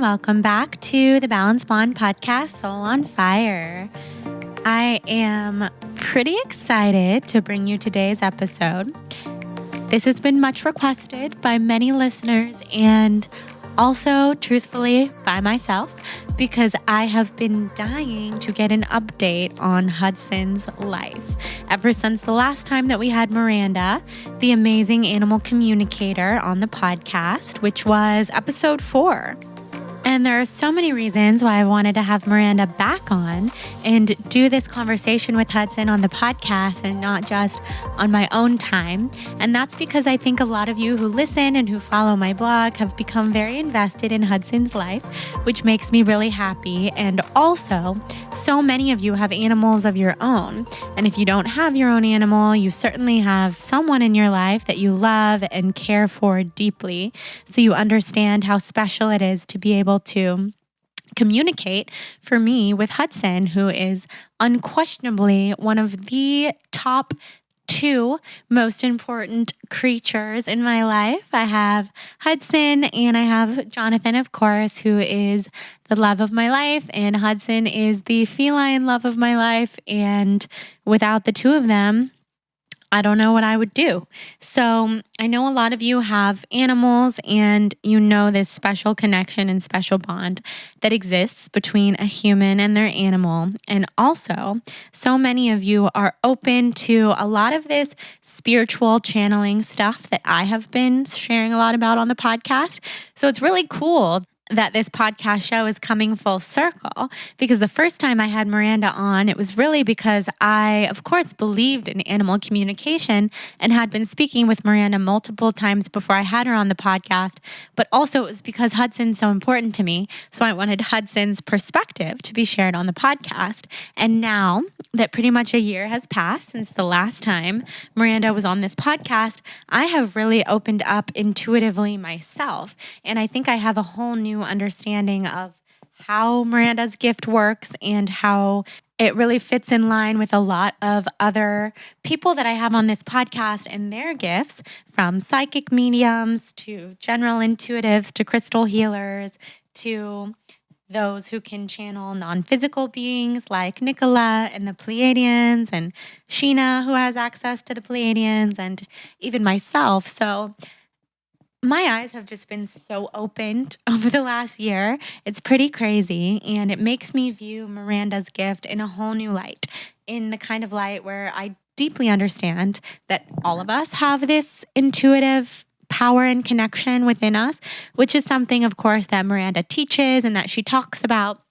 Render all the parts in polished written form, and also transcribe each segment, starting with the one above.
welcome back to the Balance Bond podcast, Soul on Fire. I am pretty excited to bring you today's episode. This has been much requested by many listeners and also, truthfully, by myself, because I have been dying to get an update on Hudson's life. Ever since the last time that we had Miranda, the amazing animal communicator, on the podcast, which was episode 4. And there are so many reasons why I wanted to have Miranda back on and do this conversation with Hudson on the podcast and not just on my own time. And that's because I think a lot of you who listen and who follow my blog have become very invested in Hudson's life, which makes me really happy. And also, so many of you have animals of your own. And if you don't have your own animal, you certainly have someone in your life that you love and care for deeply. So you understand how special it is to be able to communicate for me with Hudson, who is unquestionably one of the top 2 most important creatures in my life. I have Hudson and I have Jonathan, of course, who is the love of my life, and Hudson is the feline love of my life. And without the 2 of them, I don't know what I would do. So I know a lot of you have animals and you know this special connection and special bond that exists between a human and their animal. And also, so many of you are open to a lot of this spiritual channeling stuff that I have been sharing a lot about on the podcast. So it's really cool that this podcast show is coming full circle, because the first time I had Miranda on, it was really because I, of course, believed in animal communication and had been speaking with Miranda multiple times before I had her on the podcast, but also it was because Hudson's so important to me. So I wanted Hudson's perspective to be shared on the podcast. And now that pretty much a year has passed since the last time Miranda was on this podcast, I have really opened up intuitively myself. And I think I have a whole new understanding of how Miranda's gift works and how it really fits in line with a lot of other people that I have on this podcast and their gifts, from psychic mediums to general intuitives to crystal healers to those who can channel non-physical beings like Nicola and the Pleiadians, and Sheena, who has access to the Pleiadians, and even myself. So my eyes have just been so opened over the last year. It's pretty crazy, and it makes me view Miranda's gift in a whole new light, in the kind of light where I deeply understand that all of us have this intuitive power and connection within us, which is something, of course, that Miranda teaches and that she talks about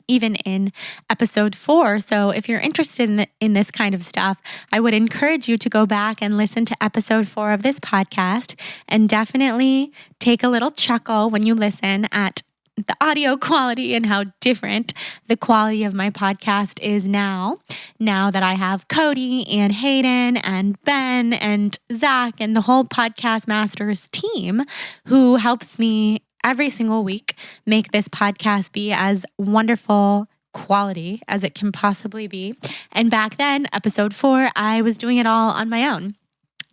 even in episode 4. So if you're interested in this kind of stuff, I would encourage you to go back and listen to episode 4 of this podcast, and definitely take a little chuckle when you listen at the audio quality and how different the quality of my podcast is now that I have Cody and Hayden and Ben and Zach and the whole Podcast Masters team who helps me every single week make this podcast be as wonderful quality as it can possibly be. And back then, episode 4, I was doing it all on my own.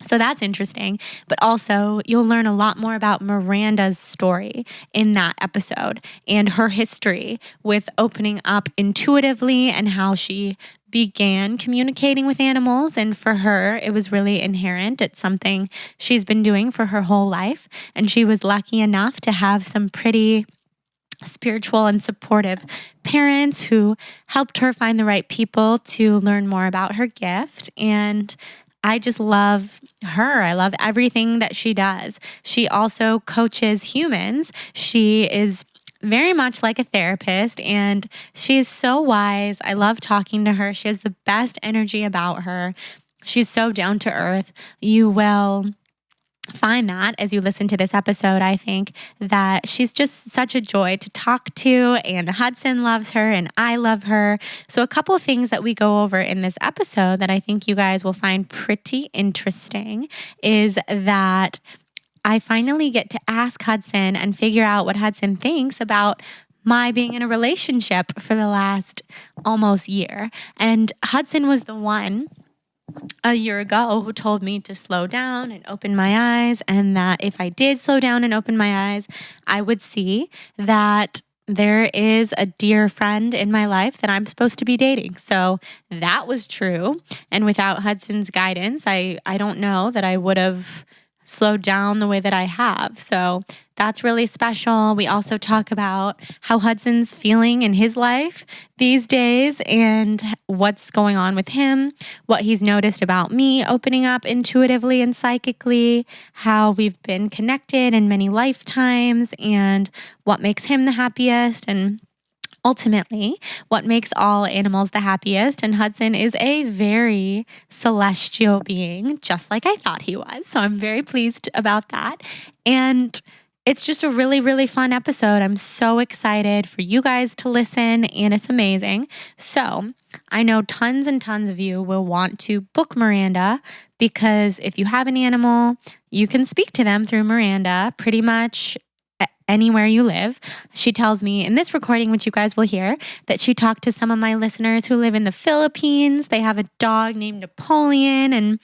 So that's interesting. But also, you'll learn a lot more about Miranda's story in that episode and her history with opening up intuitively and how she began communicating with animals. And for her, it was really inherent. It's something she's been doing for her whole life. And she was lucky enough to have some pretty spiritual and supportive parents who helped her find the right people to learn more about her gift. And I just love her. I love everything that she does. She also coaches humans. She is very much like a therapist, and she is so wise. I love talking to her. She has the best energy about her. She's so down to earth. You will find that as you listen to this episode. I think that she's just such a joy to talk to, and Hudson loves her and I love her. So a couple of things that we go over in this episode that I think you guys will find pretty interesting is that I finally get to ask Hudson and figure out what Hudson thinks about my being in a relationship for the last almost year. And Hudson was the one a year ago who told me to slow down and open my eyes, and that if I did slow down and open my eyes, I would see that there is a dear friend in my life that I'm supposed to be dating. So that was true. And without Hudson's guidance, I don't know that I would have slowed down the way that I have. So that's really special. We also talk about how Hudson's feeling in his life these days and what's going on with him, what he's noticed about me opening up intuitively and psychically, how we've been connected in many lifetimes, and what makes him the happiest, and ultimately, what makes all animals the happiest. And Hudson is a very celestial being, just like I thought he was. So I'm very pleased about that. And it's just a really, really fun episode. I'm so excited for you guys to listen, and it's amazing. So I know tons and tons of you will want to book Miranda, because if you have an animal, you can speak to them through Miranda pretty much anywhere you live. She tells me in this recording, which you guys will hear, that she talked to some of my listeners who live in the Philippines. They have a dog named Napoleon, and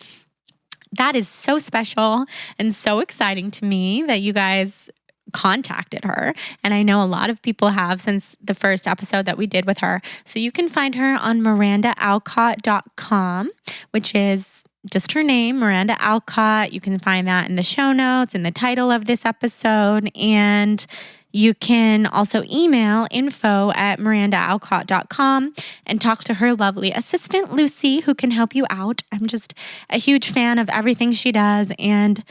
that is so special and so exciting to me that you guys contacted her. And I know a lot of people have since the first episode that we did with her. So you can find her on mirandaalcott.com, which is just her name, Miranda Alcott. You can find that in the show notes, in the title of this episode. And you can also email info@mirandaalcott.com and talk to her lovely assistant, Lucy, who can help you out. I'm just a huge fan of everything she does, and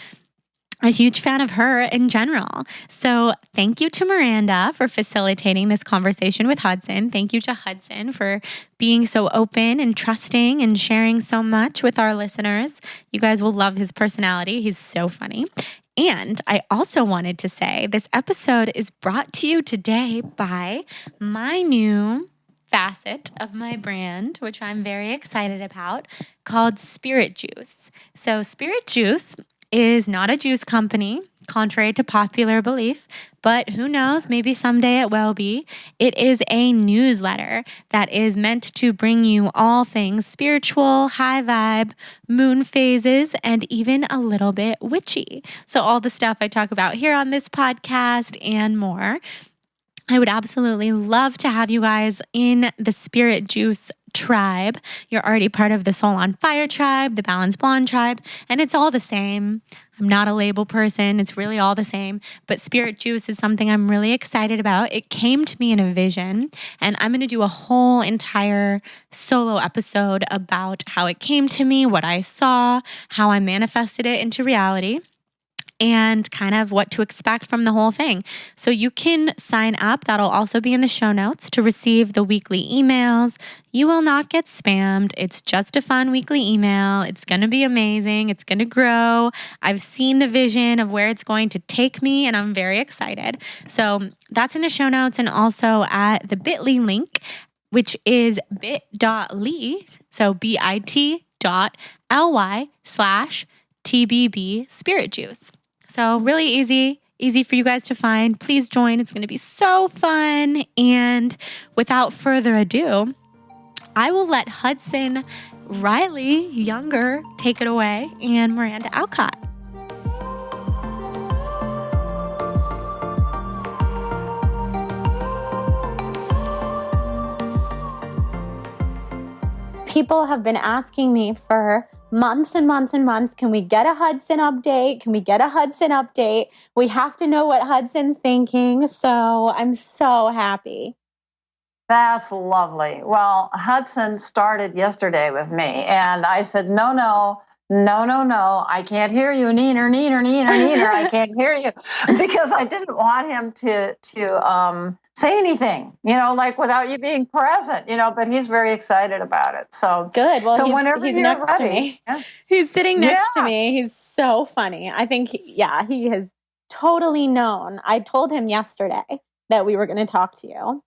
a huge fan of her in general. So thank you to Miranda for facilitating this conversation with Hudson. Thank you to Hudson for being so open and trusting and sharing so much with our listeners. You guys will love his personality. He's so funny. And I also wanted to say this episode is brought to you today by my new facet of my brand, which I'm very excited about, called Spirit Juice. So Spirit Juice is not a juice company, contrary to popular belief, but who knows, maybe someday it will be. It is a newsletter that is meant to bring you all things spiritual, high vibe, moon phases, and even a little bit witchy. So all the stuff I talk about here on this podcast and more. I would absolutely love to have you guys in the Spirit Juice tribe. You're already part of the Soul on Fire tribe, the Balance Blonde tribe, and it's all the same. I'm not a label person. It's really all the same. But Spirit Juice is something I'm really excited about. It came to me in a vision, and I'm going to do a whole entire solo episode about how it came to me, what I saw, how I manifested it into reality, and kind of what to expect from the whole thing. So you can sign up. That'll also be in the show notes to receive the weekly emails. You will not get spammed. It's just a fun weekly email. It's going to be amazing. It's going to grow. I've seen the vision of where it's going to take me, and I'm very excited. So that's in the show notes, and also at the bit.ly link, which is bit.ly, so bit.ly/TBB Spirit Juice. So really easy for you guys to find. Please join. It's going to be so fun. And without further ado, I will let Hudson Riley Younger take it away, and Miranda Alcott. People have been asking me for months and months and months, can we get a Hudson update? Can we get a Hudson update? We have to know what Hudson's thinking. So I'm so happy. That's lovely. Well, Hudson started yesterday with me, and I said, no, I can't hear you, neener, I can't hear you, because I didn't want him to say anything, like without you being present, but he's very excited about it. So good. Well, so whenever he's you're next ready, to me. Yeah. He's sitting next to me. He's so funny. I think, he has totally known. I told him yesterday that we were going to talk to you.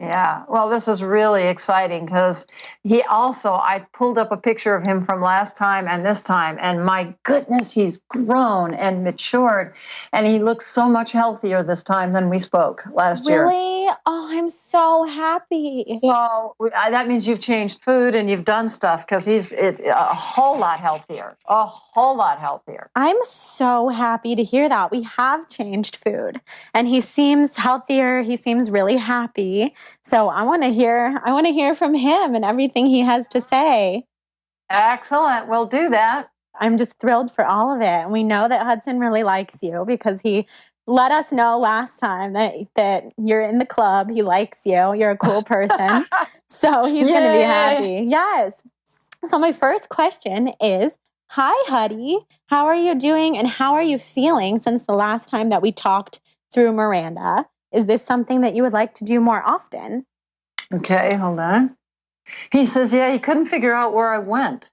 Yeah. Well, this is really exciting because I pulled up a picture of him from last time and this time, and my goodness, he's grown and matured, and he looks so much healthier this time than we spoke last year. Really? Oh, I'm so happy. So that means you've changed food and you've done stuff because he's a whole lot healthier, a whole lot healthier. I'm so happy to hear that. We have changed food and he seems healthier. He seems really happy. So I want to hear from him and everything he has to say. Excellent. We'll do that. I'm just thrilled for all of it. And we know that Hudson really likes you because he let us know last time that you're in the club. He likes you. You're a cool person. So he's going to be happy. Yes. So my first question is, hi, Huddy. How are you doing and how are you feeling since the last time that we talked through Miranda? Is this something that you would like to do more often? Okay, hold on. He says, yeah, he couldn't figure out where I went.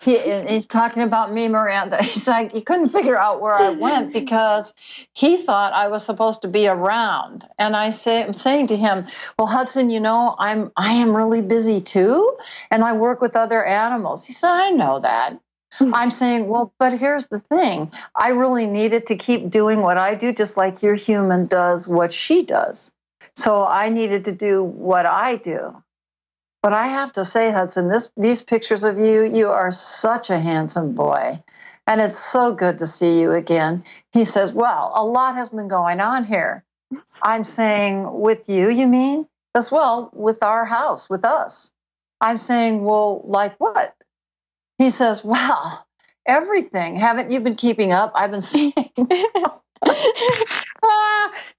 He's talking about me, Miranda. He's like, he couldn't figure out where I went because he thought I was supposed to be around. And I'm saying to him, well, Hudson, I am really busy too, and I work with other animals. He said, I know that. I'm saying, well, but here's the thing. I really needed to keep doing what I do, just like your human does what she does. So I needed to do what I do. But I have to say, Hudson, these pictures of you, you are such a handsome boy. And it's so good to see you again. He says, well, a lot has been going on here. I'm saying, with you, you mean? As well, with our house, with us. I'm saying, well, like what? He says, well, everything. Haven't you been keeping up? I've been saying,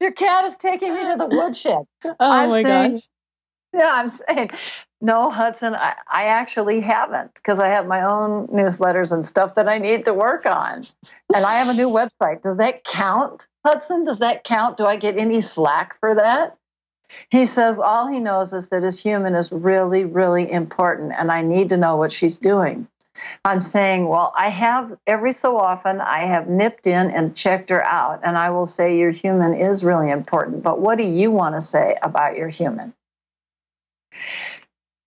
your cat is taking me to the woodshed. Oh my gosh. Yeah, I'm saying, no, Hudson, I actually haven't because I have my own newsletters and stuff that I need to work on. And I have a new website. Does that count, Hudson? Does that count? Do I get any slack for that? He says all he knows is that his human is really, really important, and I need to know what she's doing. I'm saying, well, I have every so often, I have nipped in and checked her out, and I will say your human is really important. But what do you want to say about your human?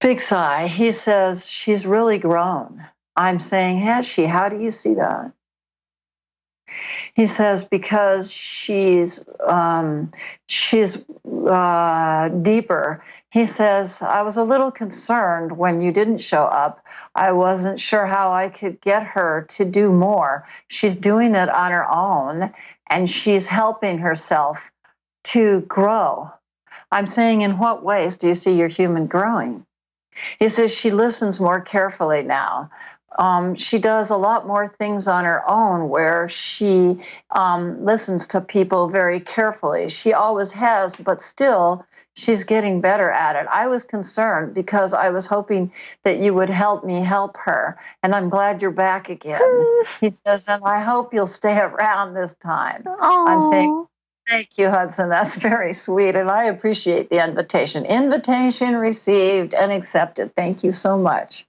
Big sigh. He says, she's really grown. I'm saying, has she? How do you see that? He says, because she's deeper. He says, I was a little concerned when you didn't show up. I wasn't sure how I could get her to do more. She's doing it on her own, and she's helping herself to grow. I'm saying, in what ways do you see your human growing? He says she listens more carefully now. She does a lot more things on her own where she listens to people very carefully. She always has, but still she's getting better at it. I was concerned because I was hoping that you would help me help her, and I'm glad you're back again. He says, and I hope you'll stay around this time. Aww. I'm saying, thank you, Hudson. That's very sweet, and I appreciate the invitation. Invitation received and accepted. Thank you so much.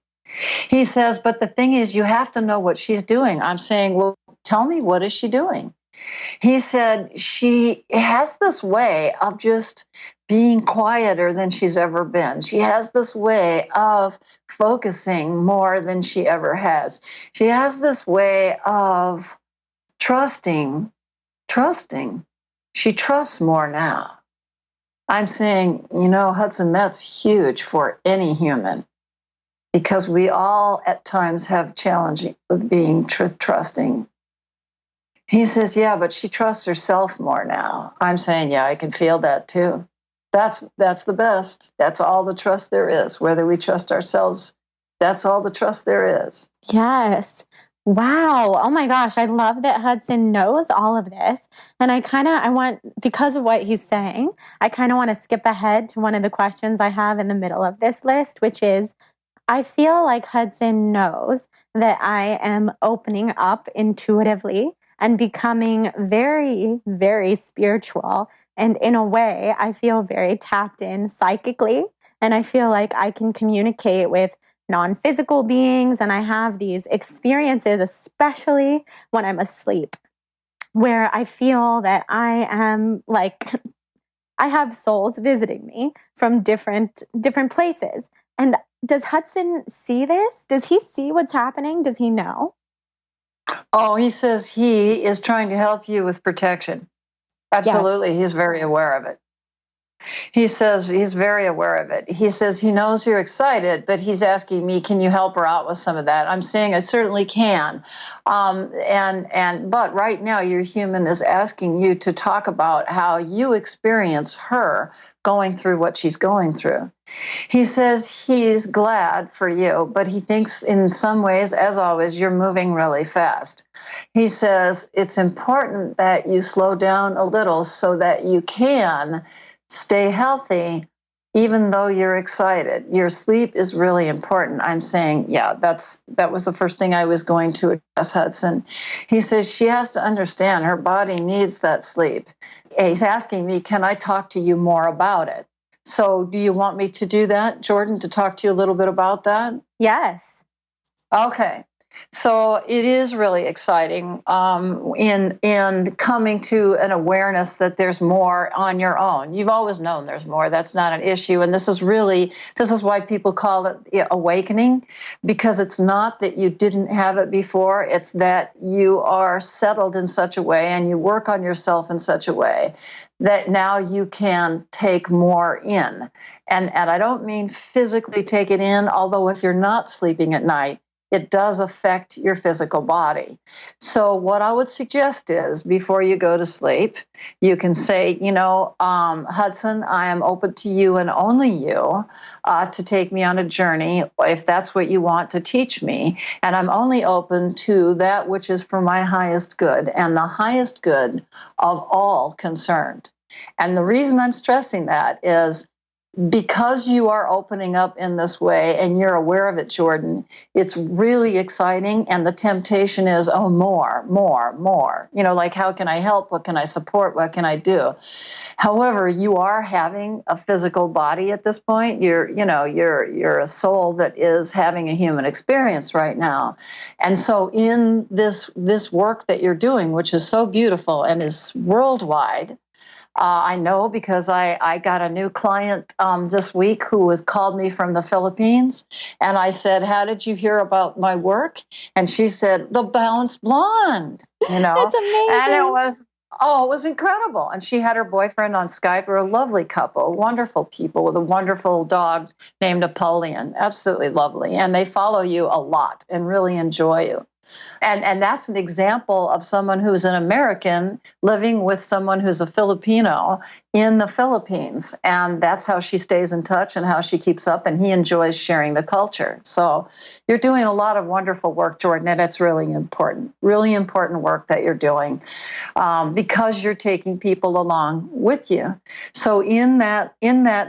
He says, but the thing is, you have to know what she's doing. I'm saying, well, tell me, what is she doing? He said, she has this way of just being quieter than she's ever been. She has this way of focusing more than she ever has. She has this way of trusting. She trusts more now. I'm saying, Hudson, that's huge for any human. Because we all at times have challenges with being trusting. He says, yeah, but she trusts herself more now. I'm saying, yeah, I can feel that too. That's the best. That's all the trust there is. Whether we trust ourselves, that's all the trust there is. Yes. Wow. Oh my gosh. I love that Hudson knows all of this. And because of what he's saying, I kind of want to skip ahead to one of the questions I have in the middle of this list, which is, I feel like Hudson knows that I am opening up intuitively and becoming very, very spiritual. And in a way, I feel very tapped in psychically. And I feel like I can communicate with non-physical beings. And I have these experiences, especially when I'm asleep, where I feel that I am like I have souls visiting me from different places. And does Hudson see this? Does he see what's happening? Does he know? Oh, he says he is trying to help you with protection. Absolutely. Yes. He's very aware of it. He says he's very aware of it. He says he knows you're excited, but he's asking me, can you help her out with some of that? I'm saying I certainly can. But right now your human is asking you to talk about how you experience her going through what she's going through. He says he's glad for you, but he thinks in some ways, as always, you're moving really fast. He says it's important that you slow down a little so that you can stay healthy, even though you're excited. Your sleep is really important. I'm saying, yeah, that was the first thing I was going to address, Hudson. He says she has to understand her body needs that sleep. He's asking me, can I talk to you more about it? So do you want me to do that, Jordan, to talk to you a little bit about that? Yes. Okay. So it is really exciting in coming to an awareness that there's more on your own. You've always known there's more. That's not an issue. And this is why people call it awakening, because it's not that you didn't have it before. It's that you are settled in such a way and you work on yourself in such a way that now you can take more in. And I don't mean physically take it in, although if you're not sleeping at night, it does affect your physical body. So what I would suggest is before you go to sleep, you can say, Hudson, I am open to you and only you to take me on a journey if that's what you want to teach me. And I'm only open to that which is for my highest good and the highest good of all concerned. And the reason I'm stressing that is because you are opening up in this way and you're aware of it, Jordan, it's really exciting. And the temptation is, oh, more. Like, how can I help? What can I support? What can I do? However, you are having a physical body at this point. You're a soul that is having a human experience right now. And so in this work that you're doing, which is so beautiful and is worldwide, I know because I got a new client this week who has called me from the Philippines. And I said, how did you hear about my work? And she said, The Balanced Blonde. That's amazing. And it was incredible. And she had her boyfriend on Skype. We're a lovely couple, wonderful people with a wonderful dog named Napoleon. Absolutely lovely. And they follow you a lot and really enjoy you. And that's an example of someone who's an American living with someone who's a Filipino in the Philippines. And that's how she stays in touch and how she keeps up. And he enjoys sharing the culture. So you're doing a lot of wonderful work, Jordan, and it's really important work that you're doing because you're taking people along with you. So in that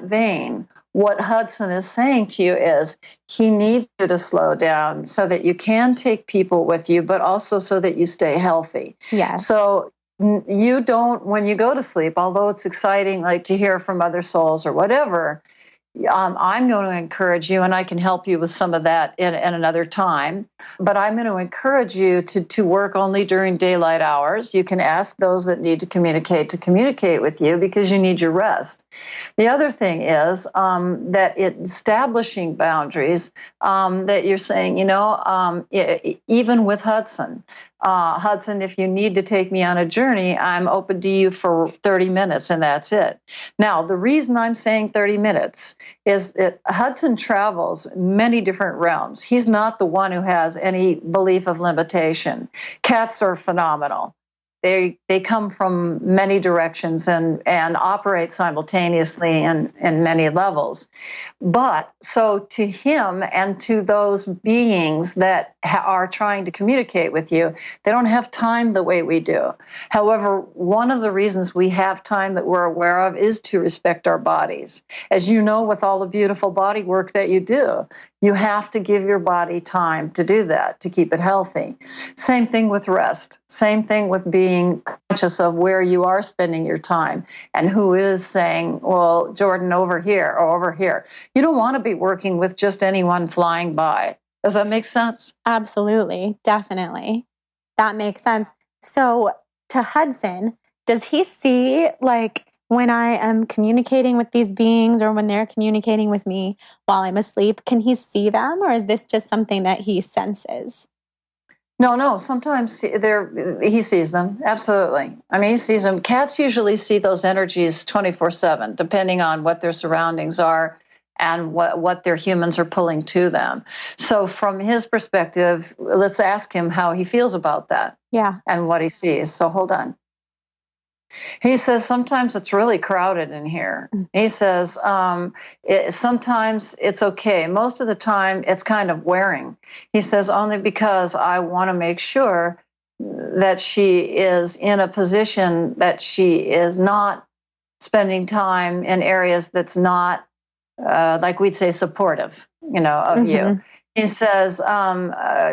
vein, what Hudson is saying to you is he needs you to slow down so that you can take people with you, but also so that you stay healthy. Yes. So you don't, when you go to sleep, although it's exciting, like to hear from other souls or whatever, I'm going to encourage you, and I can help you with some of that in another time, but I'm going to encourage you to work only during daylight hours. You can ask those that need to communicate with you because you need your rest. The other thing is that establishing boundaries, that you're saying, even with Hudson, if you need to take me on a journey, I'm open to you for 30 minutes, and that's it. Now, the reason I'm saying 30 minutes is that Hudson travels many different realms. He's not the one who has any belief of limitation. Cats are phenomenal. They come from many directions and operate simultaneously in many levels. But so to him and to those beings that are trying to communicate with you, they don't have time the way we do. However, one of the reasons we have time that we're aware of is to respect our bodies. As you know, with all the beautiful body work that you do, you have to give your body time to do that, to keep it healthy. Same thing with rest. Same thing with being conscious of where you are spending your time and who is saying, well, Jordan, over here or over here. You don't want to be working with just anyone flying by. Does that make sense? Absolutely. Definitely. That makes sense. So to Hudson, does he see, like, when I am communicating with these beings or when they're communicating with me while I'm asleep, can he see them, or is this just something that he senses? No. Sometimes he sees them. Absolutely. I mean, he sees them. Cats usually see those energies 24/7, depending on what their surroundings are and what their humans are pulling to them. So, from his perspective, let's ask him how he feels about that. Yeah. And what he sees. So, hold on. He says sometimes it's really crowded in here. He says sometimes it's okay. Most of the time it's kind of wearing. He says only because I want to make sure that she is in a position that she is not spending time in areas that's not, like we'd say, supportive, of you. He says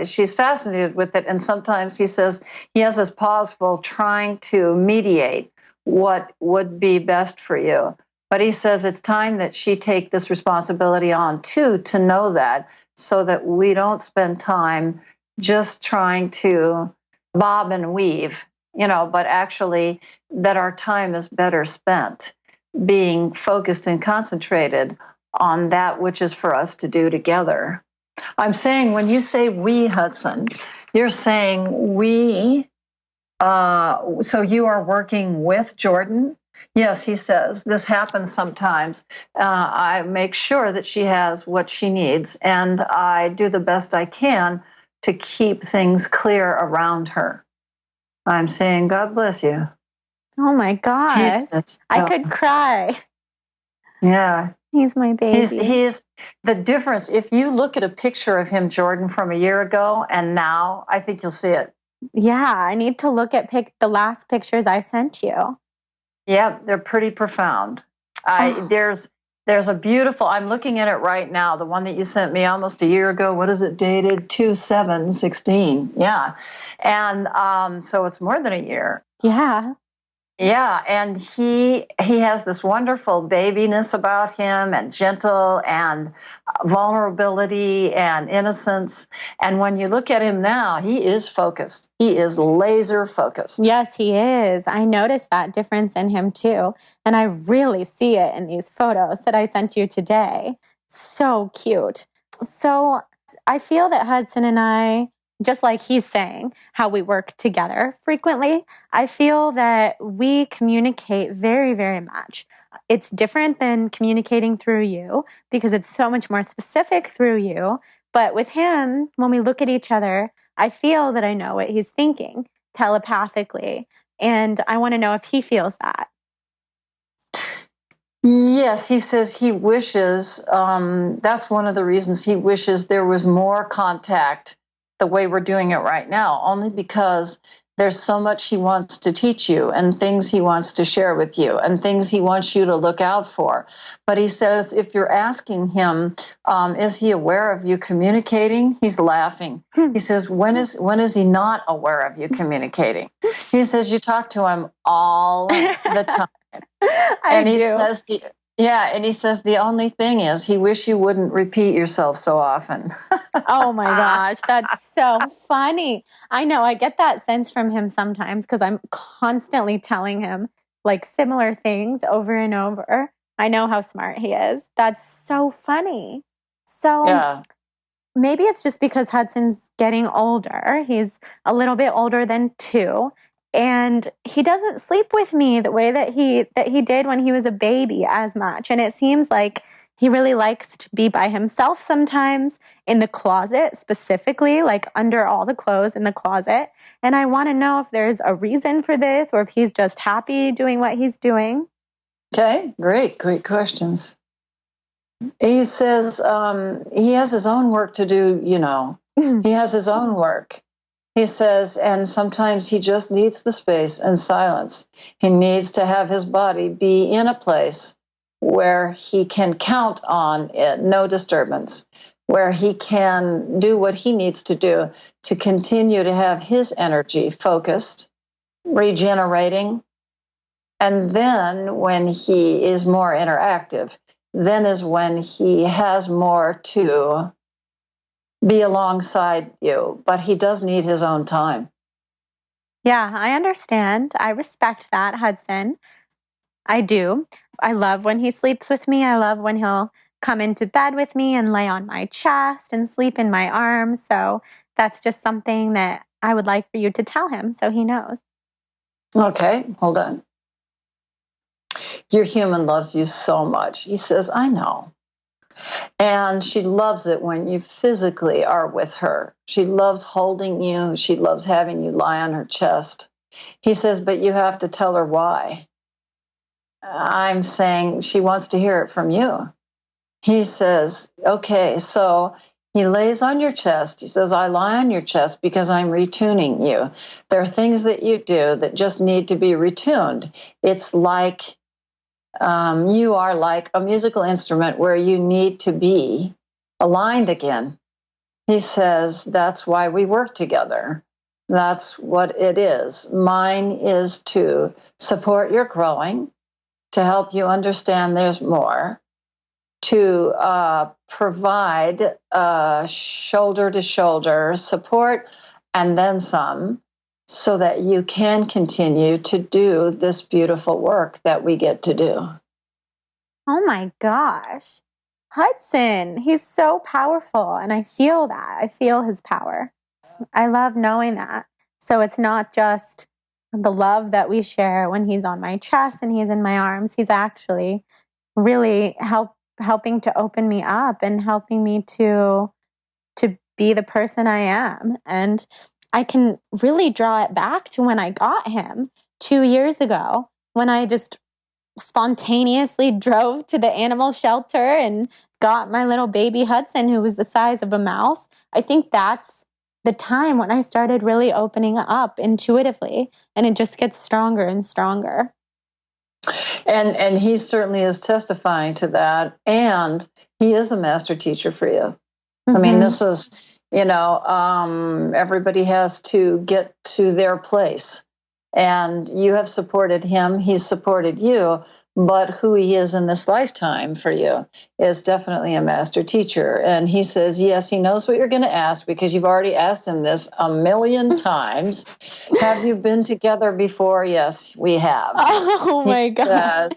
she's fascinated with it, and sometimes he says he has his paws full trying to mediate what would be best for you. But he says it's time that she take this responsibility on too, to know that, so that we don't spend time just trying to bob and weave, but actually that our time is better spent being focused and concentrated on that which is for us to do together. I'm saying when you say we, Hudson, you're saying we. So you are working with Jordan? Yes, he says. This happens sometimes. I make sure that she has what she needs, and I do the best I can to keep things clear around her. I'm saying, God bless you. Oh my gosh. I could cry. Yeah. He's my baby. He's the difference. If you look at a picture of him, Jordan, from a year ago and now, I think you'll see it. Yeah, I need to look at the last pictures I sent you. Yeah, they're pretty profound. There's a beautiful, I'm looking at it right now, the one that you sent me almost a year ago. What is it dated? 2/7/16. Yeah. And so it's more than a year. Yeah. Yeah, and he has this wonderful babiness about him, and gentle, and vulnerability, and innocence. And when you look at him now, he is focused. He is laser focused. Yes, he is. I noticed that difference in him too. And I really see it in these photos that I sent you today. So cute. So I feel that Hudson and I, just like he's saying, how we work together frequently, I feel that we communicate very, very much. It's different than communicating through you because it's so much more specific through you. But with him, when we look at each other, I feel that I know what he's thinking telepathically. And I want to know if he feels that. Yes, he says he wishes, that's one of the reasons he wishes there was more contact the way we're doing it right now, only because there's so much he wants to teach you, and things he wants to share with you, and things he wants you to look out for. But he says if you're asking him, is he aware of you communicating? He's laughing. He says, when is he not aware of you communicating? He says you talk to him all the time. And he says the only thing is he wish you wouldn't repeat yourself so often. Oh my gosh, that's so funny. I know, I get that sense from him sometimes because I'm constantly telling him like similar things over and over. I know how smart he is. That's so funny. So maybe it's just because Hudson's getting older. He's a little bit older than 2. And he doesn't sleep with me the way that he did when he was a baby as much. And it seems like he really likes to be by himself sometimes in the closet, specifically, like under all the clothes in the closet. And I want to know if there's a reason for this or if he's just happy doing what he's doing. Okay, great questions. He says he has his own work to do, He has his own work. He says, and sometimes he just needs the space and silence. He needs to have his body be in a place where he can count on it, no disturbance, where he can do what he needs to do to continue to have his energy focused, regenerating. And then when he is more interactive, then is when he has more to be alongside you, but he does need his own time. Yeah, I understand. I respect that, Hudson. I do. I love when he sleeps with me. I love when he'll come into bed with me and lay on my chest and sleep in my arms. So that's just something that I would like for you to tell him so he knows. Okay, hold on. Your human loves you so much. He says, I know. And she loves it when you physically are with her. She loves holding you. She loves having you lie on her chest. He says, but you have to tell her why. I'm saying she wants to hear it from you. He says, okay, so he lays on your chest. He says, I lie on your chest because I'm retuning you. There are things that you do that just need to be retuned. It's like you are like a musical instrument where you need to be aligned again. He says, that's why we work together. That's what it is. Mine is to support your growing, to help you understand there's more, to provide shoulder to shoulder support and then some, so that you can continue to do this beautiful work that we get to do. Oh my gosh. Hudson, he's so powerful, and I feel that. I feel his power. I love knowing that. So it's not just the love that we share when he's on my chest and he's in my arms. He's actually really helping to open me up and helping me to be the person I am. And I can really draw it back to when I got him 2 years ago, when I just spontaneously drove to the animal shelter and got my little baby Hudson, who was the size of a mouse. I think that's the time when I started really opening up intuitively, and it just gets stronger and stronger. And he certainly is testifying to that, and he is a master teacher for you. I mean, this is, everybody has to get to their place. And you have supported him, he's supported you, but who he is in this lifetime for you is definitely a master teacher. And he says, yes, he knows what you're going to ask because you've already asked him this a million times. Have you been together before? Yes, we have. Oh my God.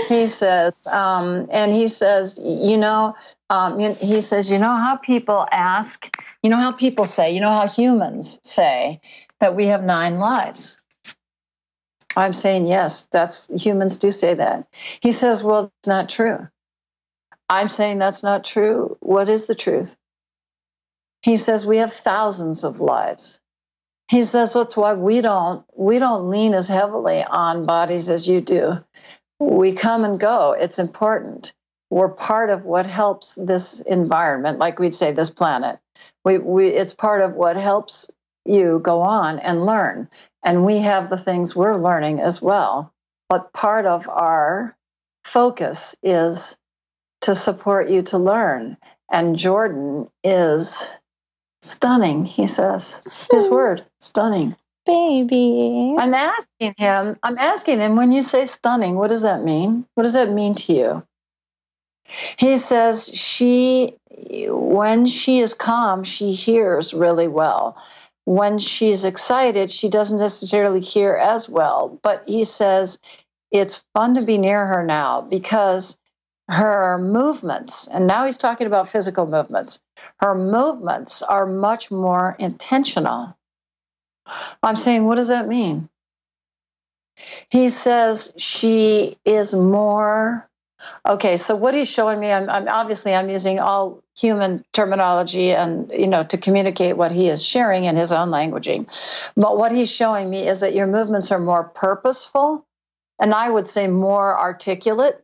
He says, and he says, he says, how people ask, how people say, how humans say that we have 9 lives. I'm saying, yes, humans do say that. He says, well, it's not true. I'm saying that's not true. What is the truth? He says, we have thousands of lives. He says, that's why we don't lean as heavily on bodies as you do. We come and go. It's important. We're part of what helps this environment, like we'd say this planet. It's part of what helps you go on and learn. And we have the things we're learning as well. But part of our focus is to support you to learn. And Jordan is stunning, he says. His word, stunning. Baby. I'm asking him, when you say stunning, what does that mean? What does that mean to you? He says when she is calm, she hears really well. When she's excited, she doesn't necessarily hear as well. But he says it's fun to be near her now because her movements, and now he's talking about physical movements, her movements are much more intentional. I'm saying, what does that mean? He says she is more. Okay, so what he's showing me, I'm using all human terminology and, to communicate what he is sharing in his own languaging. But what he's showing me is that your movements are more purposeful, and I would say more articulate,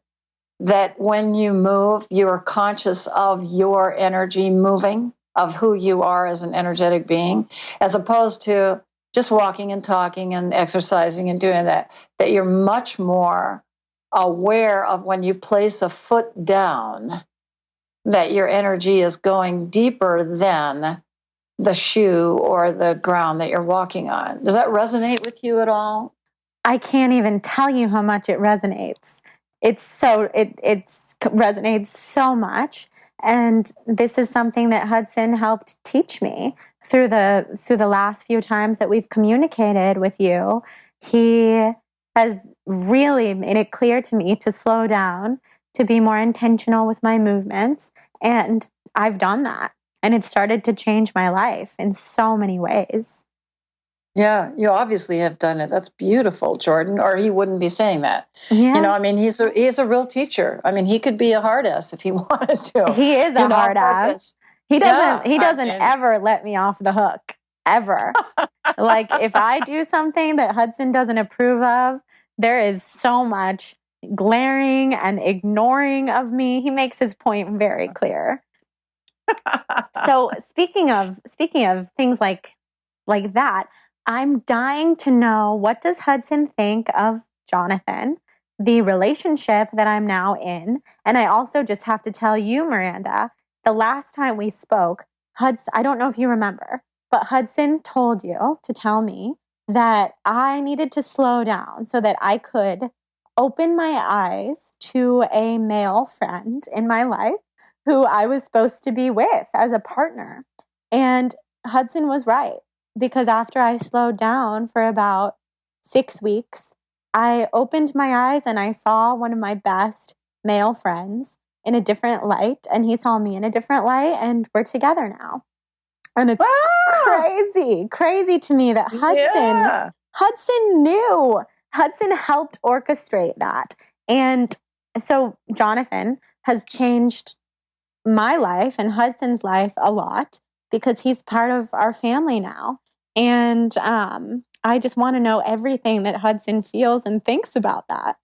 that when you move, you're conscious of your energy moving, of who you are as an energetic being, as opposed to just walking and talking and exercising and doing that you're much more aware of when you place a foot down, that your energy is going deeper than the shoe or the ground that you're walking on. Does that resonate with you at all? I can't even tell you how much it resonates. It resonates so much. And this is something that Hudson helped teach me through the last few times that we've communicated with you. He has really made it clear to me to slow down, to be more intentional with my movements. And I've done that. And it started to change my life in so many ways. Yeah, you obviously have done it. That's beautiful, Jordan, or he wouldn't be saying that. Yeah. You know, I mean, he's a real teacher. I mean, he could be a hard ass if he wanted to. He is a hard ass. He doesn't ever let me off the hook, ever. Like, if I do something that Hudson doesn't approve of, there is so much glaring and ignoring of me. He makes his point very clear. So speaking of things like that, I'm dying to know, what does Hudson think of Jonathan, the relationship that I'm now in? And I also just have to tell you, Miranda, the last time we spoke, Hudson, I don't know if you remember, but Hudson told you to tell me that I needed to slow down so that I could open my eyes to a male friend in my life who I was supposed to be with as a partner. And Hudson was right, because after I slowed down for about 6 weeks, I opened my eyes and I saw one of my best male friends in a different light, and he saw me in a different light, and we're together now. And it's crazy to me that Hudson knew. Hudson helped orchestrate that. And so Jonathan has changed my life and Hudson's life a lot, because he's part of our family now. And I just want to know everything that Hudson feels and thinks about that.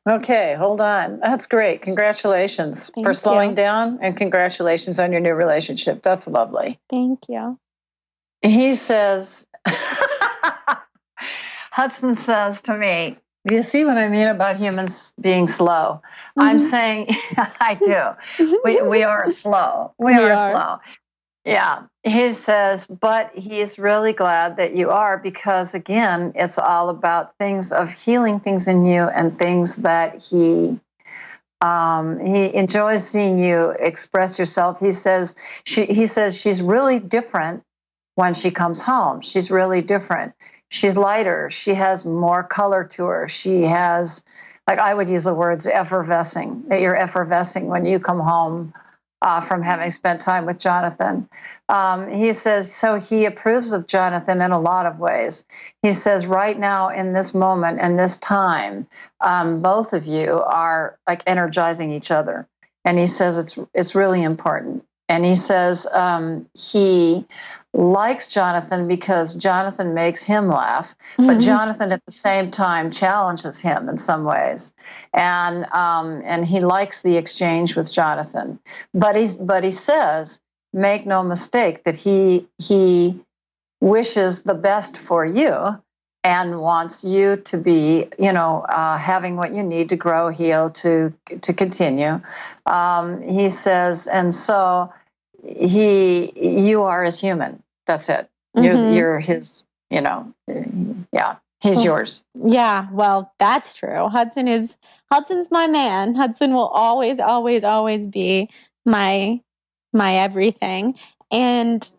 Okay, hold on. That's great. Congratulations for slowing down, and congratulations on your new relationship. That's lovely. Thank you. He says, Hudson says to me, do you see what I mean about humans being slow? Mm-hmm. I'm saying, I do. We are slow. We are slow. Yeah. He says, but he's really glad that you are, because, again, it's all about things of healing things in you and things that he enjoys seeing you express yourself. He says she's really different when she comes home. She's really different. She's lighter. She has more color to her. She has, like, I would use the words effervescing, that you're effervescing when you come home from having spent time with Jonathan. He says, so he approves of Jonathan in a lot of ways. He says, right now, in this moment and this time, both of you are like energizing each other. And he says it's really important. And he says he likes Jonathan because Jonathan makes him laugh, but Jonathan at the same time challenges him in some ways, and he likes the exchange with Jonathan. But he says, make no mistake, that he wishes the best for you and wants you to be, having what you need to grow, heal, to continue. He says, and so you are his human. That's it. Mm-hmm. You're his, he's yours. Yeah, well, that's true. Hudson's my man. Hudson will always, always, always be my everything. And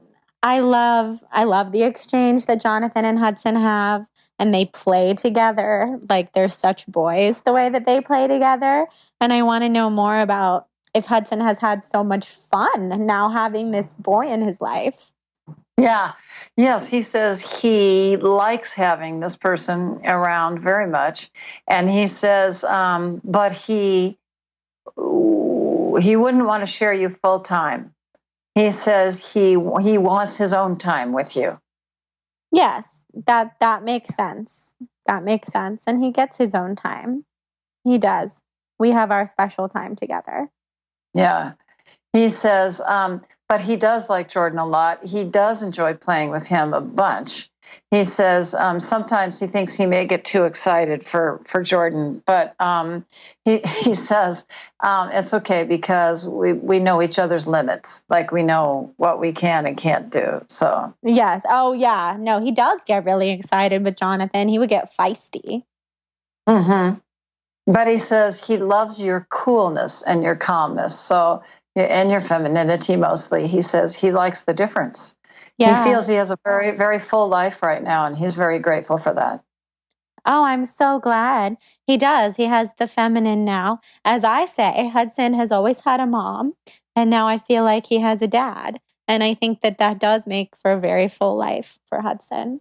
I love the exchange that Jonathan and Hudson have, and they play together like they're such boys, the way that they play together. And I want to know more about if Hudson has had so much fun now having this boy in his life. Yeah. Yes, he says he likes having this person around very much. And he says, but he wouldn't want to share you full time. He says he wants his own time with you. Yes, that makes sense. That makes sense. And he gets his own time. He does. We have our special time together. Yeah. He says, but he does like Jordan a lot. He does enjoy playing with him a bunch. He says sometimes he thinks he may get too excited for Jordan, but he says it's okay, because we know each other's limits. Like, we know what we can and can't do. So yes. Oh yeah. No, he does get really excited with Jonathan. He would get feisty. Mm-hmm. But he says he loves your coolness and your calmness. So, and your femininity mostly. He says he likes the difference. Yeah. He feels he has a very, very full life right now, and he's very grateful for that. Oh, I'm so glad. He does. He has the feminine now. As I say, Hudson has always had a mom, and now I feel like he has a dad. And I think that that does make for a very full life for Hudson.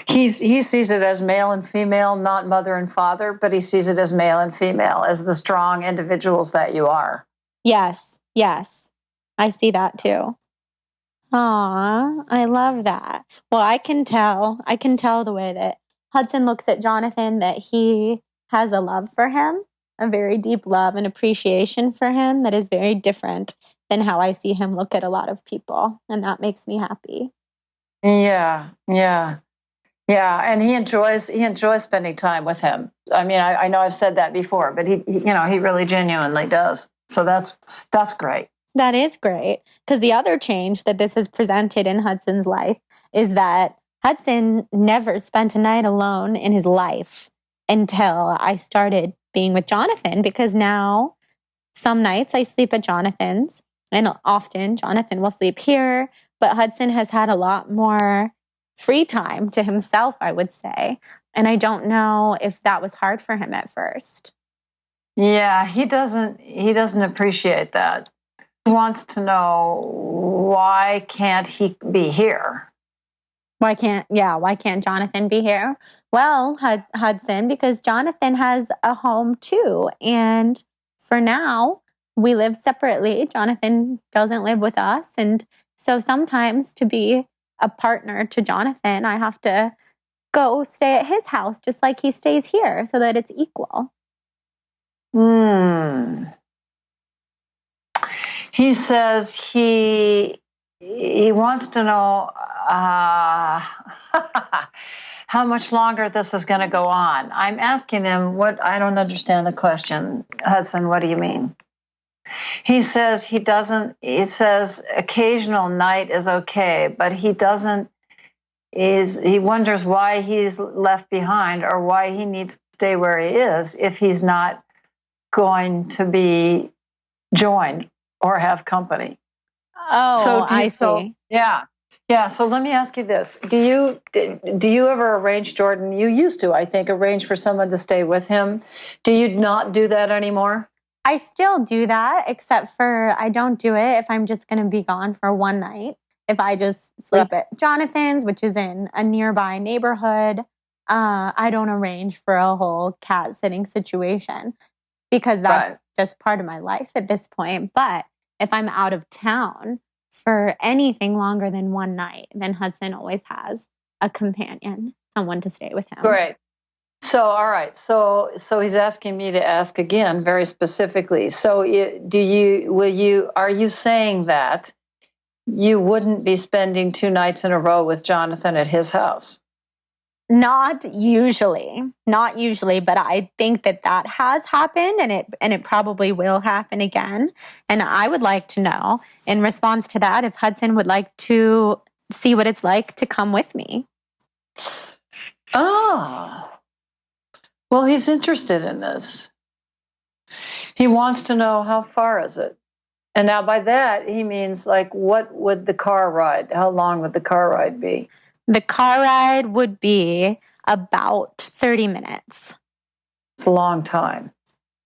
He sees it as male and female, not mother and father, but he sees it as male and female, as the strong individuals that you are. Yes, yes. I see that too. Aw, I love that. Well, I can tell the way that Hudson looks at Jonathan that he has a love for him, a very deep love and appreciation for him that is very different than how I see him look at a lot of people. And that makes me happy. Yeah, yeah. Yeah, and he enjoys spending time with him. I mean, I know I've said that before, but he really genuinely does. So that's great. That is great, because the other change that this has presented in Hudson's life is that Hudson never spent a night alone in his life until I started being with Jonathan, because now some nights I sleep at Jonathan's, and often Jonathan will sleep here, but Hudson has had a lot more free time to himself, I would say. And I don't know if that was hard for him at first. Yeah, he doesn't appreciate that. He wants to know, why can't he be here? Why can't Jonathan be here? Well, Hudson, because Jonathan has a home too. And for now, we live separately. Jonathan doesn't live with us. And so sometimes to be a partner to Jonathan, I have to go stay at his house just like he stays here so that it's equal. He says he wants to know how much longer this is going to go on. I'm asking him I don't understand the question. Hudson, what do you mean? He says he says occasional night is okay, but he wonders why he's left behind or why he needs to stay where he is if he's not going to be joined or have company. Oh, I see. Yeah. So let me ask you this: Do you ever arrange, Jordan? You used to, I think, arrange for someone to stay with him. Do you not do that anymore? I still do that, except for I don't do it if I'm just going to be gone for one night. If I just sleep at Jonathan's, which is in a nearby neighborhood, I don't arrange for a whole cat sitting situation because that's just part of my life at this point. But if I'm out of town for anything longer than one night, then Hudson always has a companion, someone to stay with him. Great. So, all right. So he's asking me to ask again, very specifically. So, are you saying that you wouldn't be spending 2 nights in a row with Jonathan at his house? Not usually, but I think that has happened, and it probably will happen again. And I would like to know, in response to that, if Hudson would like to see what it's like to come with me. Oh, well, he's interested in this. He wants to know, how far is it? And now by that, he means, like, what would the car ride? How long would the car ride be? The car ride would be about 30 minutes. It's a long time.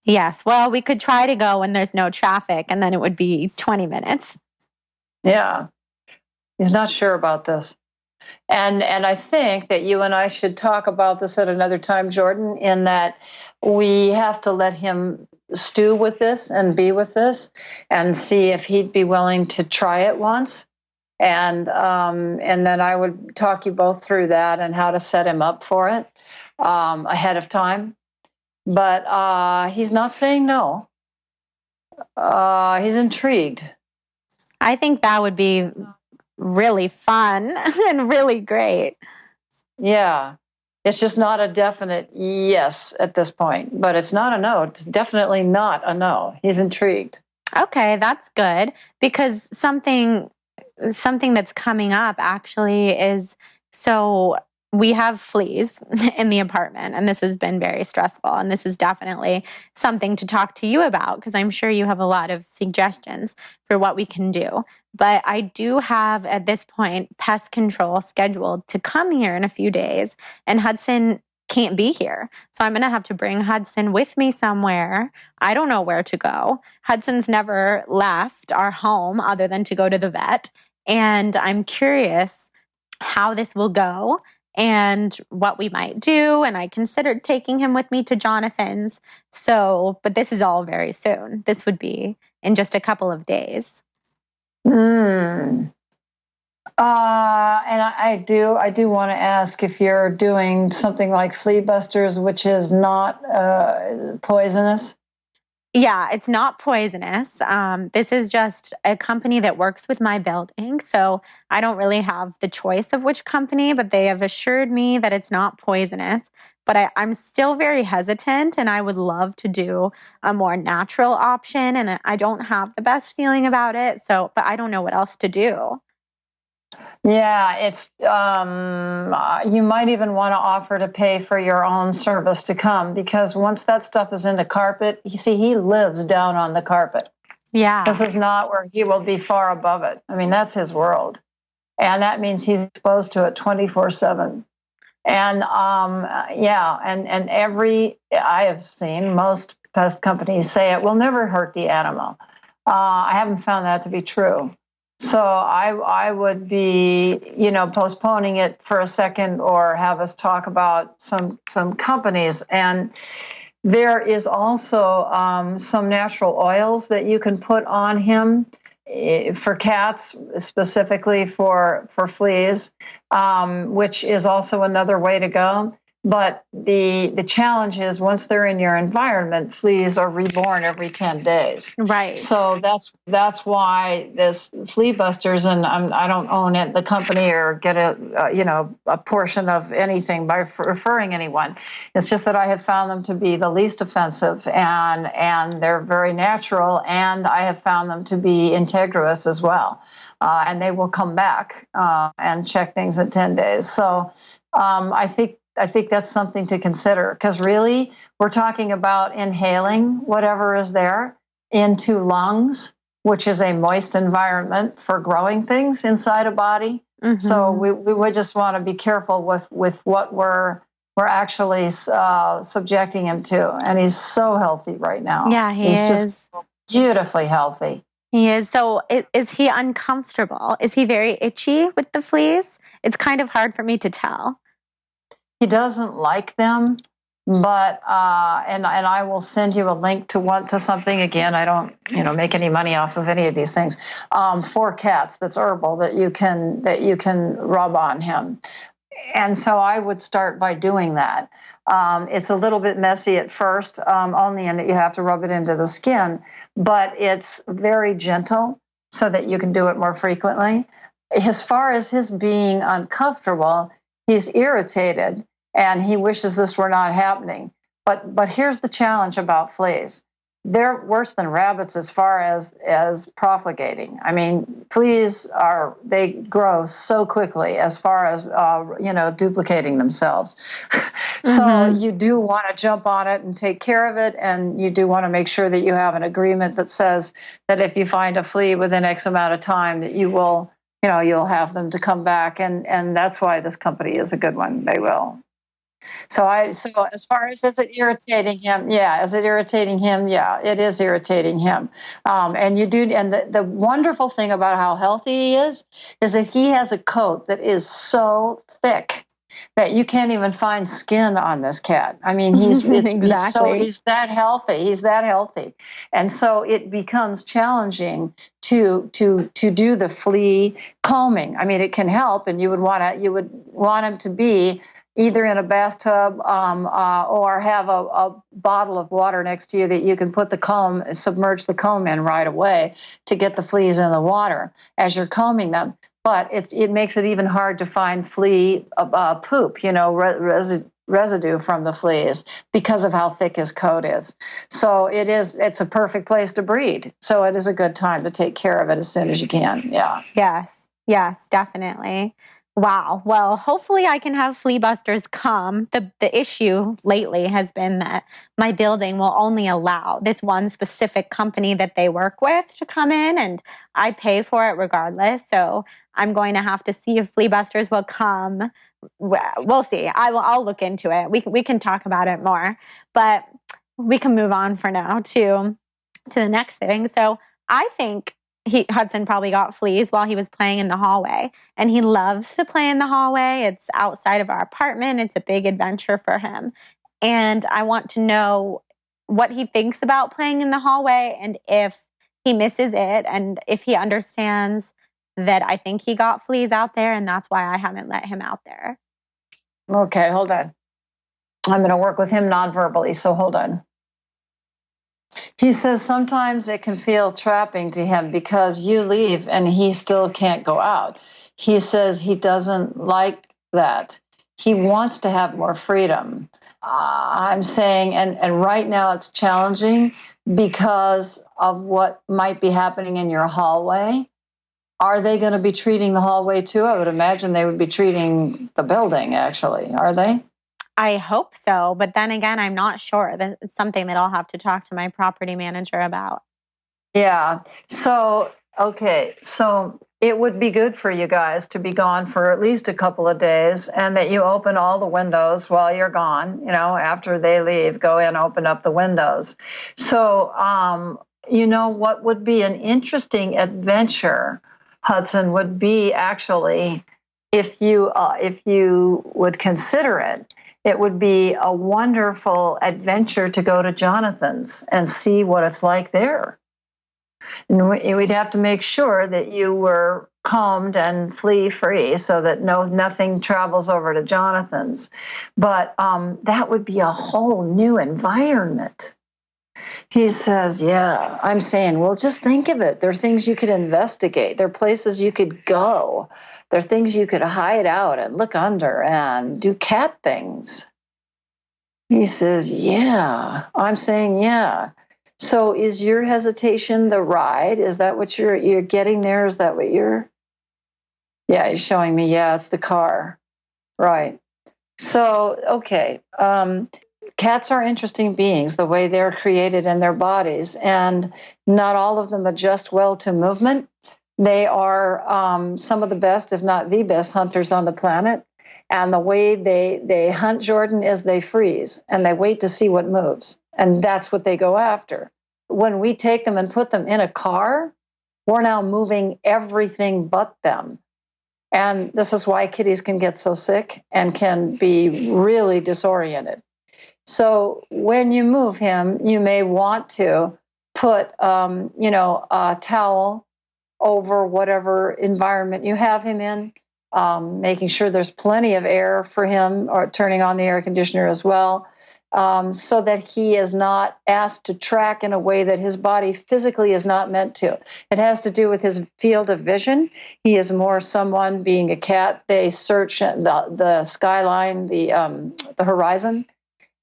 Yes. Well, we could try to go when there's no traffic, and then it would be 20 minutes. Yeah. He's not sure about this. And I think that you and I should talk about this at another time, Jordan, in that we have to let him stew with this and be with this and see if he'd be willing to try it once. And then I would talk you both through that and how to set him up for it ahead of time. But he's not saying no. He's intrigued. I think that would be really fun and really great. Yeah. It's just not a definite yes at this point, but it's not a no. It's definitely not a no. He's intrigued. Okay, that's good, because something that's coming up actually is, so we have fleas in the apartment, and this has been very stressful, and this is definitely something to talk to you about, because I'm sure you have a lot of suggestions for what we can do. But I do have, at this point, pest control scheduled to come here in a few days, and Hudson can't be here. So I'm going to have to bring Hudson with me somewhere. I don't know where to go. Hudson's never left our home other than to go to the vet. And I'm curious how this will go and what we might do. And I considered taking him with me to Jonathan's. So, but this is all very soon. This would be in just a couple of days. And I do want to ask if you're doing something like flea busters, which is not poisonous. Yeah, it's not poisonous. This is just a company that works with my building. So I don't really have the choice of which company, but they have assured me that it's not poisonous. But I'm still very hesitant, and I would love to do a more natural option. And I don't have the best feeling about it. So, but I don't know what else to do. Yeah, it's you might even want to offer to pay for your own service to come, because once that stuff is in the carpet, you see, he lives down on the carpet. Yeah. This is not where he will be far above it. I mean, that's his world. And that means he's exposed to it 24/7. And I have seen most pest companies say it will never hurt the animal. I haven't found that to be true. So I would be, postponing it for a second, or have us talk about some companies. And there is also some natural oils that you can put on him for cats, specifically for fleas, which is also another way to go. But the challenge is, once they're in your environment, fleas are reborn every 10 days. Right. So that's why this flea busters, and I don't own it, the company, or get a portion of anything by referring anyone. It's just that I have found them to be the least offensive, and they're very natural, and I have found them to be integrous as well. And they will come back and check things in 10 days. So I think that's something to consider, because really we're talking about inhaling whatever is there into lungs, which is a moist environment for growing things inside a body. Mm-hmm. So we would just want to be careful with what we're actually subjecting him to. And he's so healthy right now. Yeah, he's just beautifully healthy. He is. So is he uncomfortable? Is he very itchy with the fleas? It's kind of hard for me to tell. He doesn't like them, but and I will send you a link to something. Again, I don't make any money off of any of these things, for cats, that's herbal, that you can rub on him. And so I would start by doing that. It's a little bit messy at first, only in that you have to rub it into the skin, but it's very gentle so that you can do it more frequently. As far as his being uncomfortable, he's irritated, and he wishes this were not happening. But here's the challenge about fleas. They're worse than rabbits as far as profligating. I mean, fleas they grow so quickly as far as duplicating themselves. So mm-hmm. You do want to jump on it and take care of it, and you do want to make sure that you have an agreement that says that if you find a flea within X amount of time, that you will, you'll have them to come back, and that's why this company is a good one. They will. So as far as is it irritating him? Yeah. Is it irritating him? Yeah, it is irritating him. And the wonderful thing about how healthy he is that he has a coat that is so thick that you can't even find skin on this cat. I mean, exactly. He's that healthy. He's that healthy. And so it becomes challenging to do the flea combing. I mean, it can help, and you would want him to be either in a bathtub or have a bottle of water next to you that you can put submerge the comb in right away to get the fleas in the water as you're combing them. But it makes it even hard to find flea poop, residue from the fleas, because of how thick his coat is. So it's a perfect place to breed. So it is a good time to take care of it as soon as you can. Yeah. Yes, definitely. Wow. Well, hopefully I can have flea busters come. The issue lately has been that my building will only allow this one specific company that they work with to come in, and I pay for it regardless. So I'm going to have to see if flea busters will come we'll see. I'll look into it. We can talk about it more, but we can move on for now to the next thing. So I think Hudson probably got fleas while he was playing in the hallway, and he loves to play in the hallway. It's outside of our apartment. It's a big adventure for him. And I want to know what he thinks about playing in the hallway, and if he misses it, and if he understands that I think he got fleas out there, and that's why I haven't let him out there. Okay, hold on. I'm going to work with him non-verbally, so hold on. He says sometimes it can feel trapping to him because you leave and he still can't go out. He says he doesn't like that. He wants to have more freedom. I'm saying, and right now it's challenging because of what might be happening in your hallway. Are they going to be treating the hallway too? I would imagine they would be treating the building, actually. Are they? I hope so. But then again, I'm not sure. It's something that I'll have to talk to my property manager about. Yeah. So, okay. So it would be good for you guys to be gone for at least a couple of days, and that you open all the windows while you're gone. After they leave, go in, open up the windows. So, what would be an interesting adventure, Hudson, would be actually, if you would consider it, it would be a wonderful adventure to go to Jonathan's and see what it's like there. And we'd have to make sure that you were calmed and flea-free so that nothing travels over to Jonathan's. But that would be a whole new environment. He says, yeah. I'm saying, well, just think of it. There are things you could investigate. There are places you could go. There are things you could hide out and look under and do cat things. He says, yeah. I'm saying, yeah. So is your hesitation the ride? Is that what you're getting there? Is that what you're... Yeah, he's showing me, yeah, it's the car. Right. So, okay. Cats are interesting beings, the way they're created in their bodies, and not all of them adjust well to movement. They are some of the best, if not the best, hunters on the planet. And the way they hunt, Jordan, is they freeze and they wait to see what moves. And that's what they go after. When we take them and put them in a car, we're now moving everything but them. And this is why kitties can get so sick and can be really disoriented. So when you move him, you may want to put, a towel over whatever environment you have him in, making sure there's plenty of air for him, or turning on the air conditioner as well, so that he is not asked to track in a way that his body physically is not meant to. It has to do with his field of vision. He is more someone, being a cat, they search the skyline, the horizon.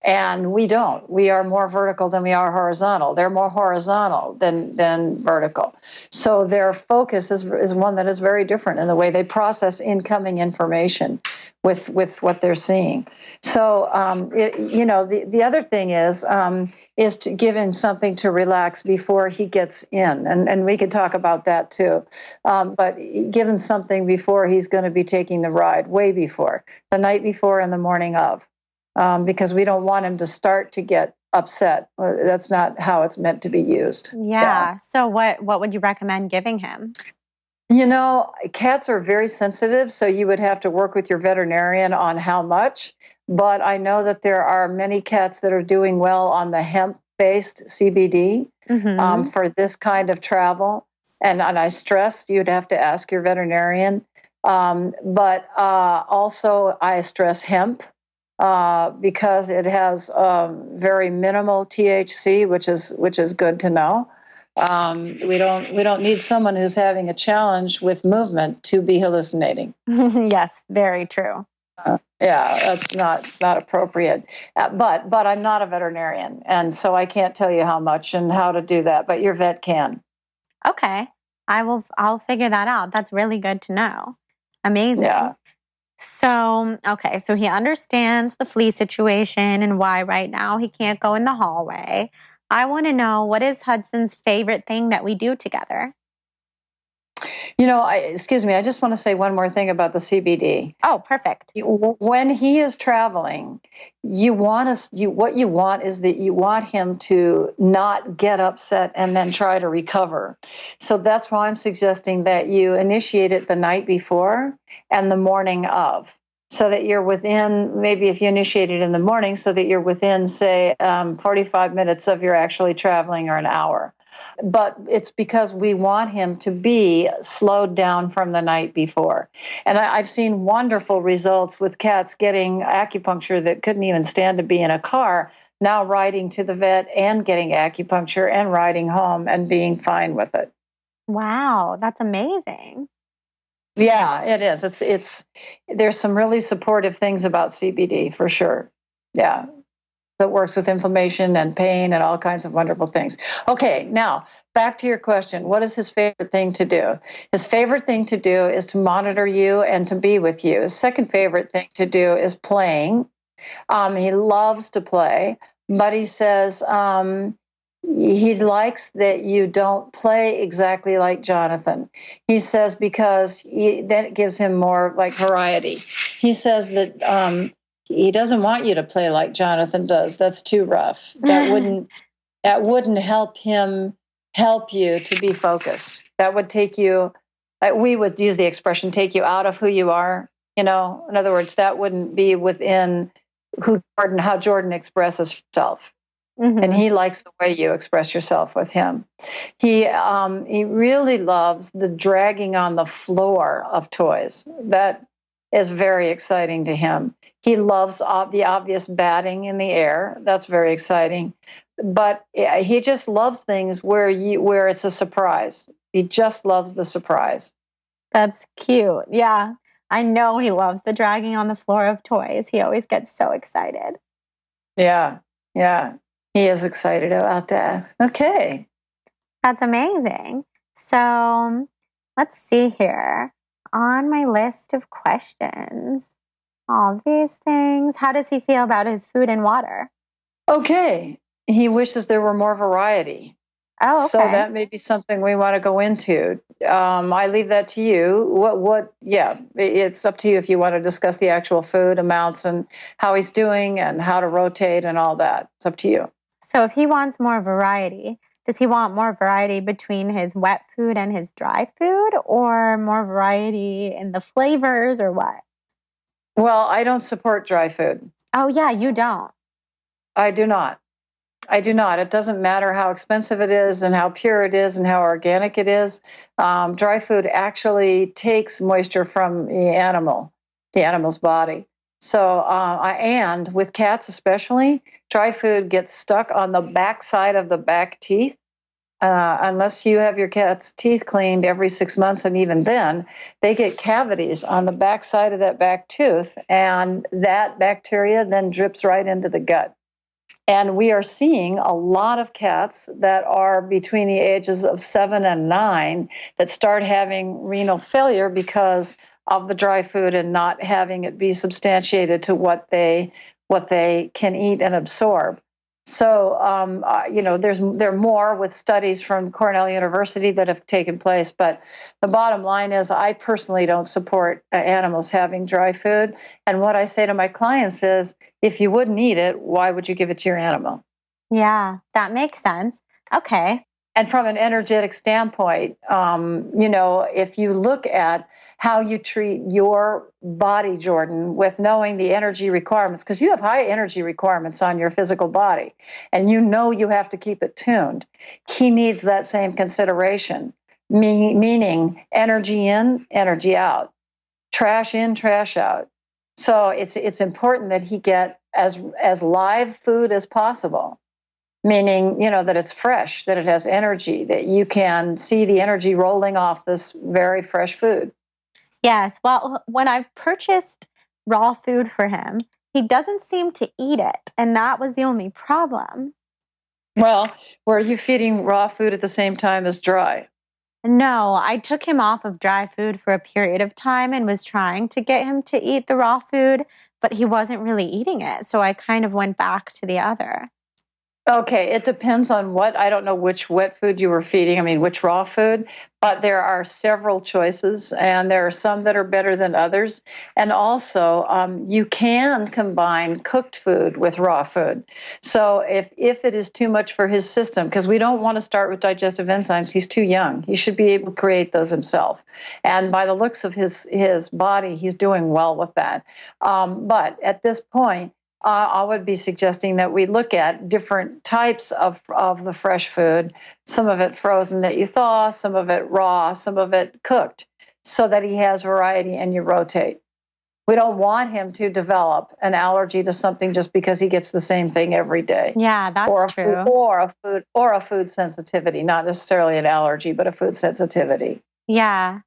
And we don't. We are more vertical than we are horizontal. They're more horizontal than vertical. So their focus is one that is very different in the way they process incoming information with what they're seeing. So, the other thing is to give him something to relax before he gets in. And we can talk about that too. But give him something before he's going to be taking the ride, way before, the night before and the morning of. Because we don't want him to start to get upset. That's not how it's meant to be used. Yeah. So what would you recommend giving him? Cats are very sensitive, so you would have to work with your veterinarian on how much. But I know that there are many cats that are doing well on the hemp-based CBD for this kind of travel. And I stress you'd have to ask your veterinarian. But also I stress hemp. Because it has very minimal THC, which is good to know. We don't need someone who's having a challenge with movement to be hallucinating. Yes, very true. That's not appropriate. But I'm not a veterinarian, and so I can't tell you how much and how to do that. But your vet can. Okay, I'll figure that out. That's really good to know. Amazing. Yeah. So, okay, so he understands the flea situation and why right now he can't go in the hallway. I want to know, what is Hudson's favorite thing that we do together? Excuse me, I just want to say one more thing about the CBD. Oh, perfect. When he is traveling, what you want is that you want him to not get upset and then try to recover. So that's why I'm suggesting that you initiate it the night before and the morning of, so that you're within, maybe if you initiate it in the morning, so that you're within, say, 45 minutes of your actually traveling, or an hour. But it's because we want him to be slowed down from the night before. And I've seen wonderful results with cats getting acupuncture that couldn't even stand to be in a car, now riding to the vet and getting acupuncture and riding home and being fine with it. Wow, that's amazing. Yeah, it is. There's some really supportive things about CBD for sure. Yeah. That works with inflammation and pain and all kinds of wonderful things. Okay, now back to your question. What is his favorite thing to do? His favorite thing to do is to monitor you and to be with you. His second favorite thing to do is playing. He loves to play, but he says he likes that you don't play exactly like Jonathan. He says because then it gives him more like variety. He says that he doesn't want you to play like Jonathan does. That's too rough. That wouldn't help him help you to be focused. That would take you, we would use the expression, take you out of who you are. In other words, that wouldn't be within how Jordan expresses himself. Mm-hmm. And he likes the way you express yourself with him. He really loves the dragging on the floor of toys. That is very exciting to him. He loves the obvious batting in the air. That's very exciting. But he just loves things where it's a surprise. He just loves the surprise. That's cute. Yeah. I know he loves the dragging on the floor of toys. He always gets so excited. Yeah. Yeah. He is excited about that. Okay. That's amazing. So let's see here. On my list of questions, all these things. How does he feel about his food and water? Okay. He wishes there were more variety. Oh, okay. So that may be something we want to go into. I leave that to you. Yeah, it's up to you if you want to discuss the actual food amounts and how he's doing and how to rotate and all that. It's up to you. So if he wants more variety, does he want more variety between his wet food and his dry food, or more variety in the flavors, or what? Well, I don't support dry food. Oh, yeah, you don't. I do not. It doesn't matter how expensive it is and how pure it is and how organic it is. Dry food actually takes moisture from the animal's body. So, and with cats especially, dry food gets stuck on the back side of the back teeth. Unless you have your cat's teeth cleaned every 6 months, and even then, they get cavities on the back side of that back tooth, and that bacteria then drips right into the gut. And we are seeing a lot of cats that are between the ages of 7 and 9 that start having renal failure because of the dry food and not having it be substantiated to what they can eat and absorb. So, there are more with studies from Cornell University that have taken place. But the bottom line is I personally don't support animals having dry food. And what I say to my clients is, if you wouldn't eat it, why would you give it to your animal? Yeah, that makes sense. Okay. And from an energetic standpoint, if you look at how you treat your body, Jordan, with knowing the energy requirements, because you have high energy requirements on your physical body, and you have to keep it tuned. He needs that same consideration, meaning energy in, energy out, trash in, trash out. So it's important that he get as live food as possible. Meaning, that it's fresh, that it has energy, that you can see the energy rolling off this very fresh food. Yes. Well, when I've purchased raw food for him, he doesn't seem to eat it. And that was the only problem. Well, were you feeding raw food at the same time as dry? No, I took him off of dry food for a period of time and was trying to get him to eat the raw food, but he wasn't really eating it. So I kind of went back to the other. Okay, it depends on what, I don't know which wet food you were feeding, I mean, which raw food, but there are several choices, and there are some that are better than others. And also, you can combine cooked food with raw food. So if it is too much for his system, because we don't want to start with digestive enzymes, he's too young. He should be able to create those himself. And by the looks of his body, he's doing well with that. But at this point, I would be suggesting that we look at different types of the fresh food, some of it frozen that you thaw, some of it raw, some of it cooked, so that he has variety and you rotate. We don't want him to develop an allergy to something just because he gets the same thing every day. Yeah, that's Or true. a food sensitivity, not necessarily an allergy, but a food sensitivity. Yeah,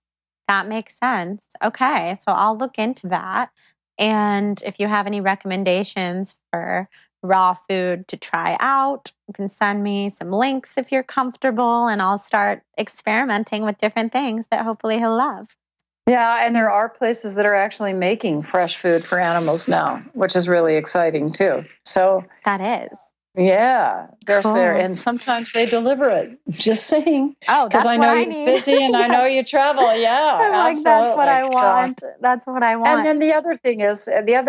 that makes sense. Okay, so I'll look into that. And if you have any recommendations for raw food to try out, you can send me some links if you're comfortable, and I'll start experimenting with different things that hopefully he'll love. Yeah, and there are places that are actually making fresh food for animals now, which is really exciting too. So, That is yeah, there's there, cool. and sometimes they deliver it. Just saying, Oh, because that's I what know I you're need. busy and I Yes. know you travel. Yeah, I'm like, that's what absolutely. I So, want. That's what I and want. then the other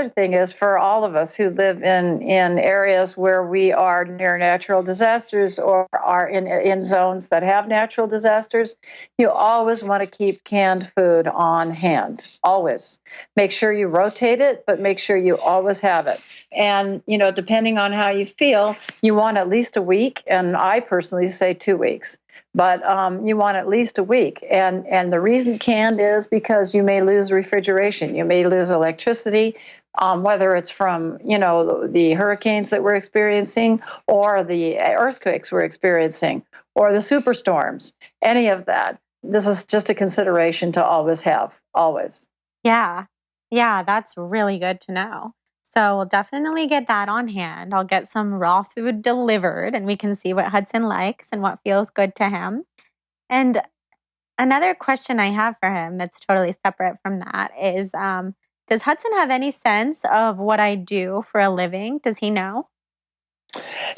thing is for all of us who live in areas where we are near natural disasters or are in zones that have natural disasters, you always want to keep canned food on hand. Always. Make sure you rotate it, but make sure you always have it. And depending on how you feel, you want at least a week, and I personally say 2 weeks. But you want at least a week, and the reason canned is because you may lose refrigeration, you may lose electricity, whether it's from the hurricanes that we're experiencing, or the earthquakes we're experiencing, or the superstorms, any of that. This is just a consideration to always have, always. Yeah. Yeah, that's really good to know. So we'll definitely get that on hand. I'll get some raw food delivered and we can see what Hudson likes and what feels good to him. And another question I have for him that's totally separate from that is does Hudson have any sense of what I do for a living? Does he know?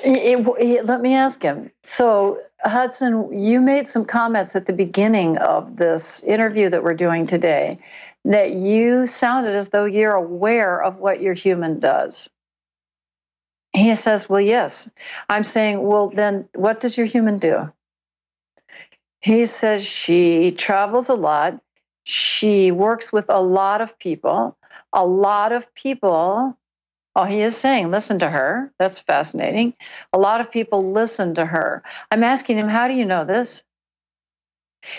Let me ask him. So, Hudson, you made some comments at the beginning of this interview that we're doing today that you sounded as though you're aware of what your human does. He says, well, yes. I'm saying, well, then what does your human do? He says she travels a lot. She works with a lot of people. A lot of people. Oh, he is saying, listen to her. That's fascinating. A lot of people listen to her. I'm asking him, how do you know this?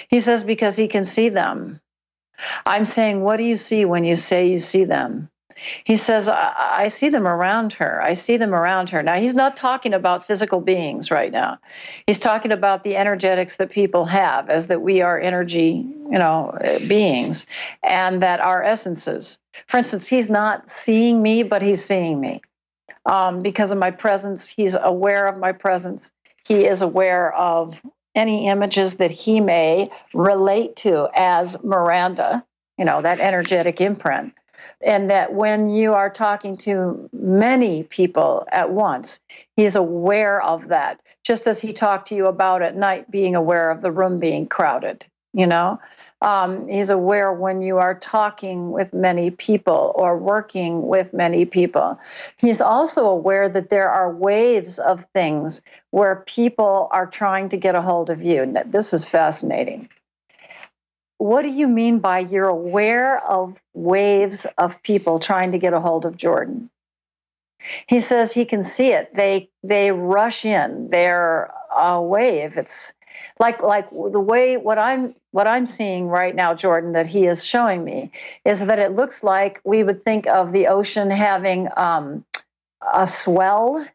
He says, because he can see them. I'm saying, what do you see when you say you see them? He says, I see them around her. I see them around her. Now, he's not talking about physical beings right now. He's talking about the energetics that people have, as that we are energy, beings, and that our essences. For instance, he's not seeing me, but he's seeing me. Because of my presence, he's aware of my presence. He is aware of any images that he may relate to as Miranda, that energetic imprint. And that when you are talking to many people at once, he's aware of that, just as he talked to you about at night, being aware of the room being crowded, He's aware when you are talking with many people or working with many people. He's also aware that there are waves of things where people are trying to get a hold of you. This is fascinating. What do you mean by you're aware of waves of people trying to get a hold of Jordan? He says he can see it. They rush in. They're a wave. It's like the way what I'm seeing right now, Jordan, that he is showing me is that it looks like we would think of the ocean having a swell,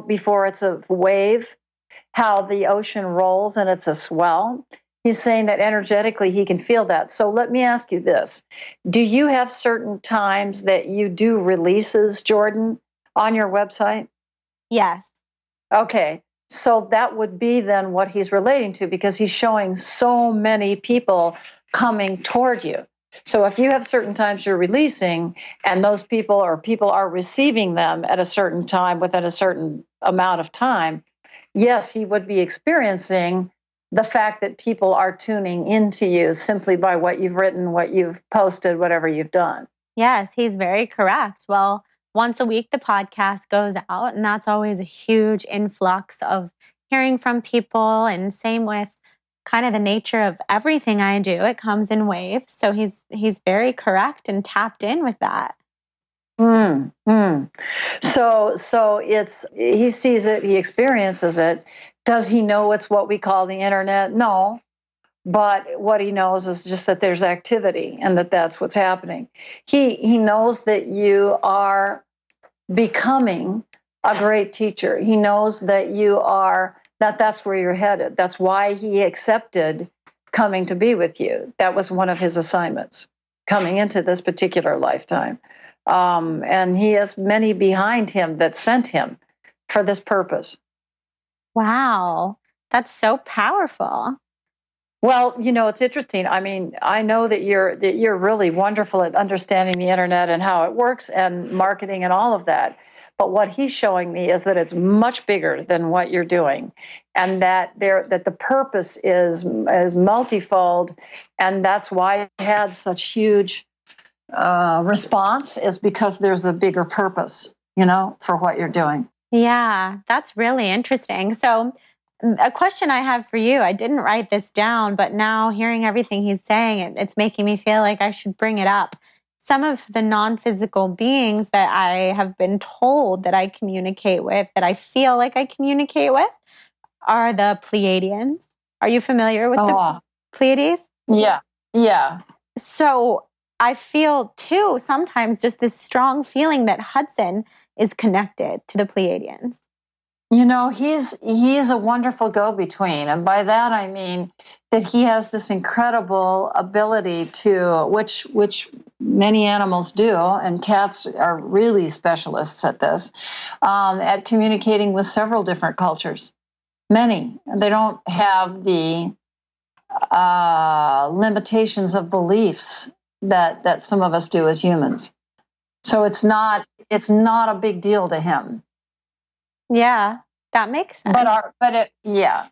before it's a wave, how the ocean rolls and it's a swell. He's saying that energetically he can feel that. So let me ask you this. Do you have certain times that you do releases, Jordan, on your website? Yes. Okay. So that would be then what he's relating to, because he's showing so many people coming toward you. So if you have certain times you're releasing and those people or people are receiving them at a certain time within a certain amount of time, yes, he would be experiencing the fact that people are tuning into you simply by what you've written, what you've posted, whatever you've done. Yes, he's very correct. Well, once a week, the podcast goes out, and that's always a huge influx of hearing from people. And same with kind of the nature of everything I do. It comes in waves. So he's very correct and tapped in with that. So it's he sees it, he experiences it. Does he know it's what we call the internet? No. But what he knows is just that there's activity and that that's what's happening. He knows that you are becoming a great teacher. He knows that that's where you're headed. That's why he accepted coming to be with you. That was one of his assignments coming into this particular lifetime. And he has many behind him that sent him for this purpose. Wow, that's so powerful. Well, it's interesting. I mean, I know that you're really wonderful at understanding the internet and how it works and marketing and all of that. But what he's showing me is that it's much bigger than what you're doing, and that the purpose is multifold, and that's why it had such huge response, is because there's a bigger purpose, for what you're doing. Yeah, that's really interesting. So a question I have for you, I didn't write this down, but now hearing everything he's saying, it's making me feel like I should bring it up. Some of the non-physical beings that I have been told that I communicate with, that I feel like I communicate with, are the Pleiadians. Are you familiar with the Pleiades? Yeah. So I feel too sometimes just this strong feeling that Hudson is connected to the Pleiadians. He's a wonderful go-between. And by that, I mean that he has this incredible ability to, which many animals do, and cats are really specialists at this, at communicating with several different cultures. Many. They don't have the limitations of beliefs that some of us do as humans. So it's not a big deal to him. Yeah, that makes sense. Yeah.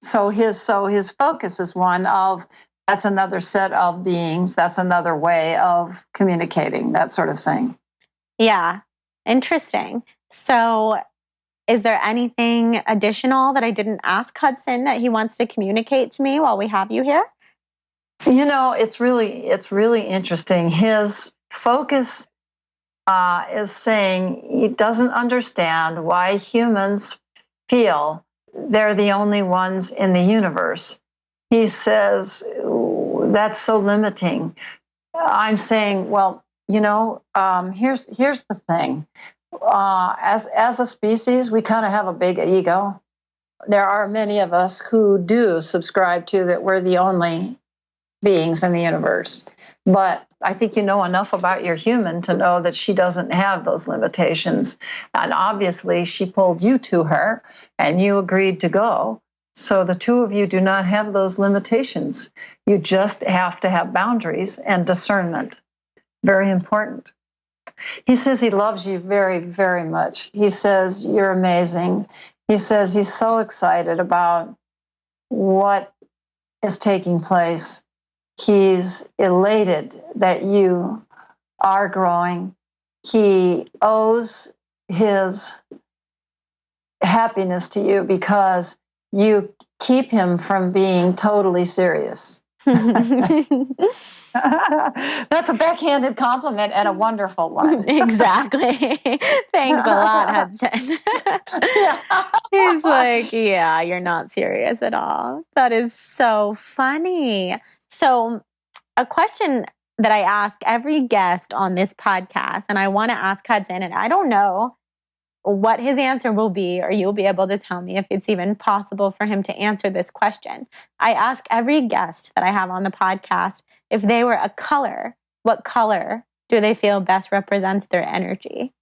So his focus is one of, that's another set of beings. That's another way of communicating, that sort of thing. Yeah, interesting. So is there anything additional that I didn't ask Hudson that he wants to communicate to me while we have you here? It's really interesting. His focus is saying he doesn't understand why humans feel they're the only ones in the universe. He says, that's so limiting. I'm saying, well, here's the thing. As a species, we kind of have a big ego. There are many of us who do subscribe to that we're the only beings in the universe. But I think you know enough about your human to know that she doesn't have those limitations. And obviously, she pulled you to her, and you agreed to go. So the two of you do not have those limitations. You just have to have boundaries and discernment. Very important. He says he loves you very, very much. He says you're amazing. He says he's so excited about what is taking place. He's elated that you are growing. He owes his happiness to you because you keep him from being totally serious. That's a backhanded compliment and a wonderful one. Exactly. Thanks a lot, Hudson. He's like, yeah, you're not serious at all. That is so funny. So a question that I ask every guest on this podcast, and I want to ask Hudson, and I don't know what his answer will be, or you'll be able to tell me if it's even possible for him to answer this question. I ask every guest that I have on the podcast, if they were a color, what color do they feel best represents their energy?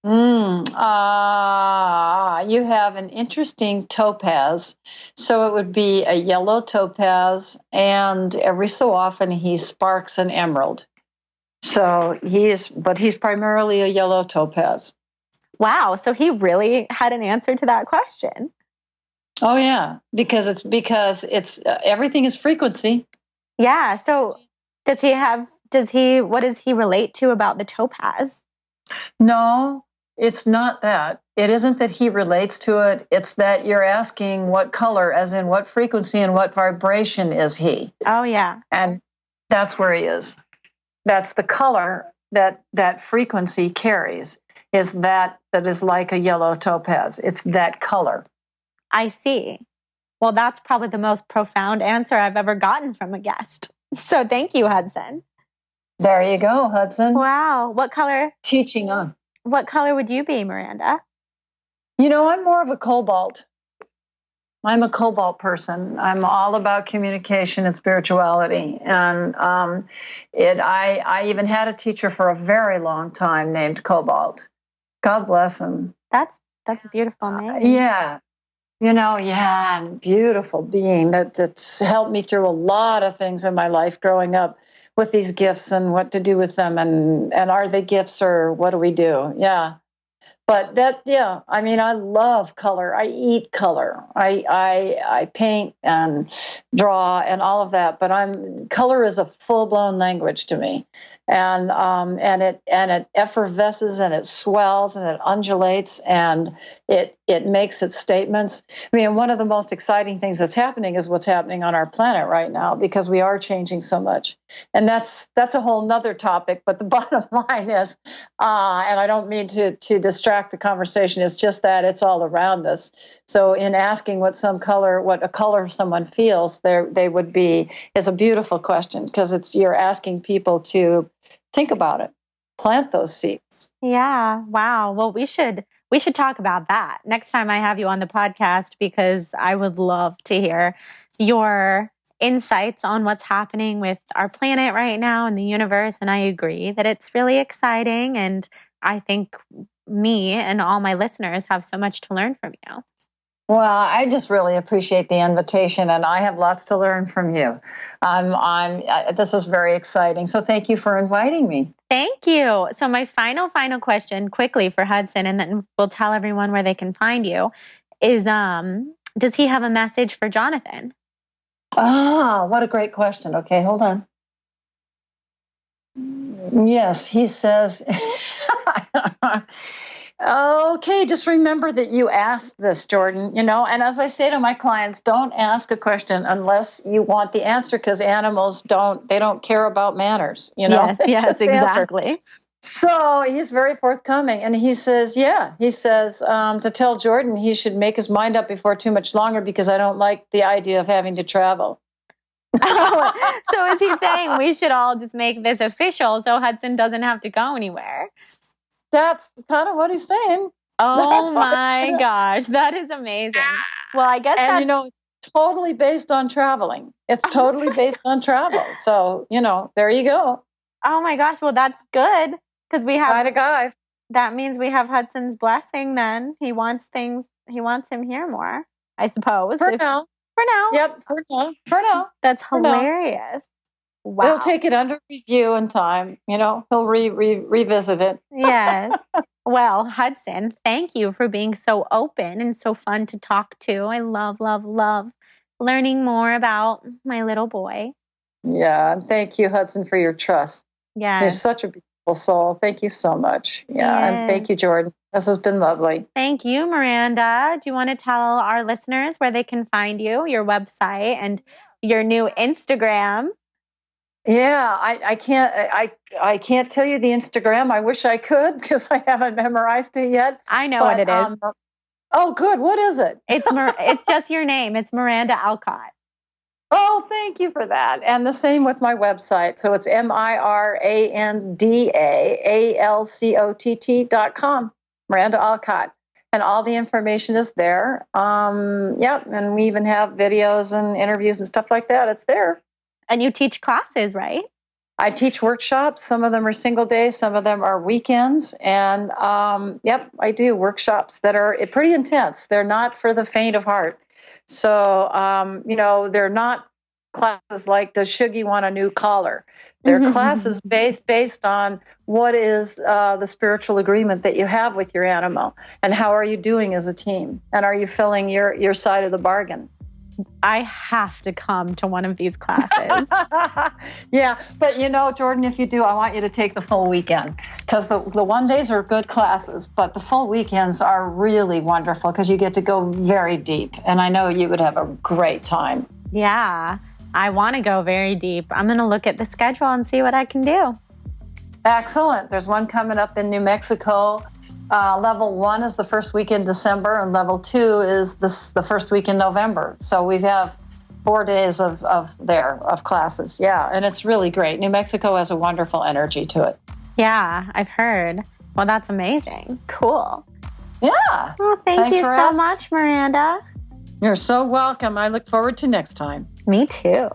You have an interesting topaz. So it would be a yellow topaz, and every so often he sparks an emerald. So but he's primarily a yellow topaz. Wow. So he really had an answer to that question. Oh yeah, because it's everything is frequency. Yeah. So what does he relate to about the topaz? No, it's not that. It isn't that he relates to it. It's that you're asking what color, as in what frequency and what vibration is he. Oh yeah. And that's where he is. That's the color that frequency carries, is that is like a yellow topaz. It's that color. I see. Well, that's probably the most profound answer I've ever gotten from a guest. So thank you, Hudson. There you go, Hudson. Wow. What color? Teaching on. What color would you be, Miranda? I'm more of a cobalt. I'm a cobalt person. I'm all about communication and spirituality. And I even had a teacher for a very long time named Cobalt. God bless him. That's a beautiful name. Yeah. And beautiful being that's helped me through a lot of things in my life growing up with these gifts and what to do with them, and are they gifts or what do we do? Yeah. But I love color. I eat color. I paint and draw and all of that. But color is a full blown language to me, and it effervesces and it swells and it undulates and it makes its statements. I mean, one of the most exciting things that's happening is what's happening on our planet right now, because we are changing so much, and that's a whole nother topic. But the bottom line is, and I don't mean to distract the conversation, it's just that it's all around us. So in asking what a color someone feels, they would be, is a beautiful question, because you're asking people to think about it, plant those seeds. Yeah. Wow. Well, we should talk about that next time I have you on the podcast, because I would love to hear your insights on what's happening with our planet right now and the universe. And I agree that it's really exciting. And I think me and all my listeners have so much to learn from you. Well, I just really appreciate the invitation, and I have lots to learn from you. This is very exciting. So thank you for inviting me. Thank you. So my final question quickly for Hudson, and then we'll tell everyone where they can find you, is does he have a message for Jonathan? What a great question. Okay, hold on. Yes, he says, okay, just remember that you asked this, Jordan, and as I say to my clients, don't ask a question unless you want the answer, because animals don't care about manners, Yes, exactly. Answer. So he's very forthcoming, and he says, to tell Jordan he should make his mind up before too much longer, because I don't like the idea of having to travel. So is he saying we should all just make this official so Hudson doesn't have to go anywhere? That's kind of what he's saying. Oh my gosh, that is amazing. Well, I guess it's totally based on traveling. It's totally based on travel. So, there you go. Oh my gosh, well, that's good, because we have a guy. That means we have Hudson's blessing then. He wants him here more, I suppose. For now. Yep, for now. That's hilarious. Wow. He'll take it under review in time. He'll revisit it. Yes. Well, Hudson, thank you for being so open and so fun to talk to. I love, love, love learning more about my little boy. Yeah, and thank you, Hudson, for your trust. Yes. You're such a beautiful soul. Thank you so much. Yeah, and thank you, Jordan. This has been lovely. Thank you, Miranda. Do you want to tell our listeners where they can find you, your website, and your new Instagram? Yeah, I can't tell you the Instagram. I wish I could, because I haven't memorized it yet. I know what it is. Oh, good. What is it? It's just your name. It's Miranda Alcott. Oh, thank you for that. And the same with my website. So it's MirandaAlcott.com, Miranda Alcott. And all the information is there. And we even have videos and interviews and stuff like that. It's there. And you teach classes, right? I teach workshops. Some of them are single days, some of them are weekends. And I do workshops that are pretty intense. They're not for the faint of heart. So, they're not classes like, does Shuggy want a new collar? They're classes based on what is the spiritual agreement that you have with your animal, and how are you doing as a team, and are you filling your side of the bargain? I have to come to one of these classes. Yeah, but Jordan, if you do, I want you to take the full weekend, because the one days are good classes, but the full weekends are really wonderful because you get to go very deep, and I know you would have a great time. Yeah, I want to go very deep. I'm going to look at the schedule and see what I can do. Excellent. There's one coming up in New Mexico. Level 1 is the first week in December, and level 2 is the first week in November. So we have 4 days of classes. Yeah, and it's really great. New Mexico has a wonderful energy to it. Yeah, I've heard. Well, that's amazing. Cool. Yeah. Well, thank you so much, Miranda. You're so welcome. I look forward to next time. Me too.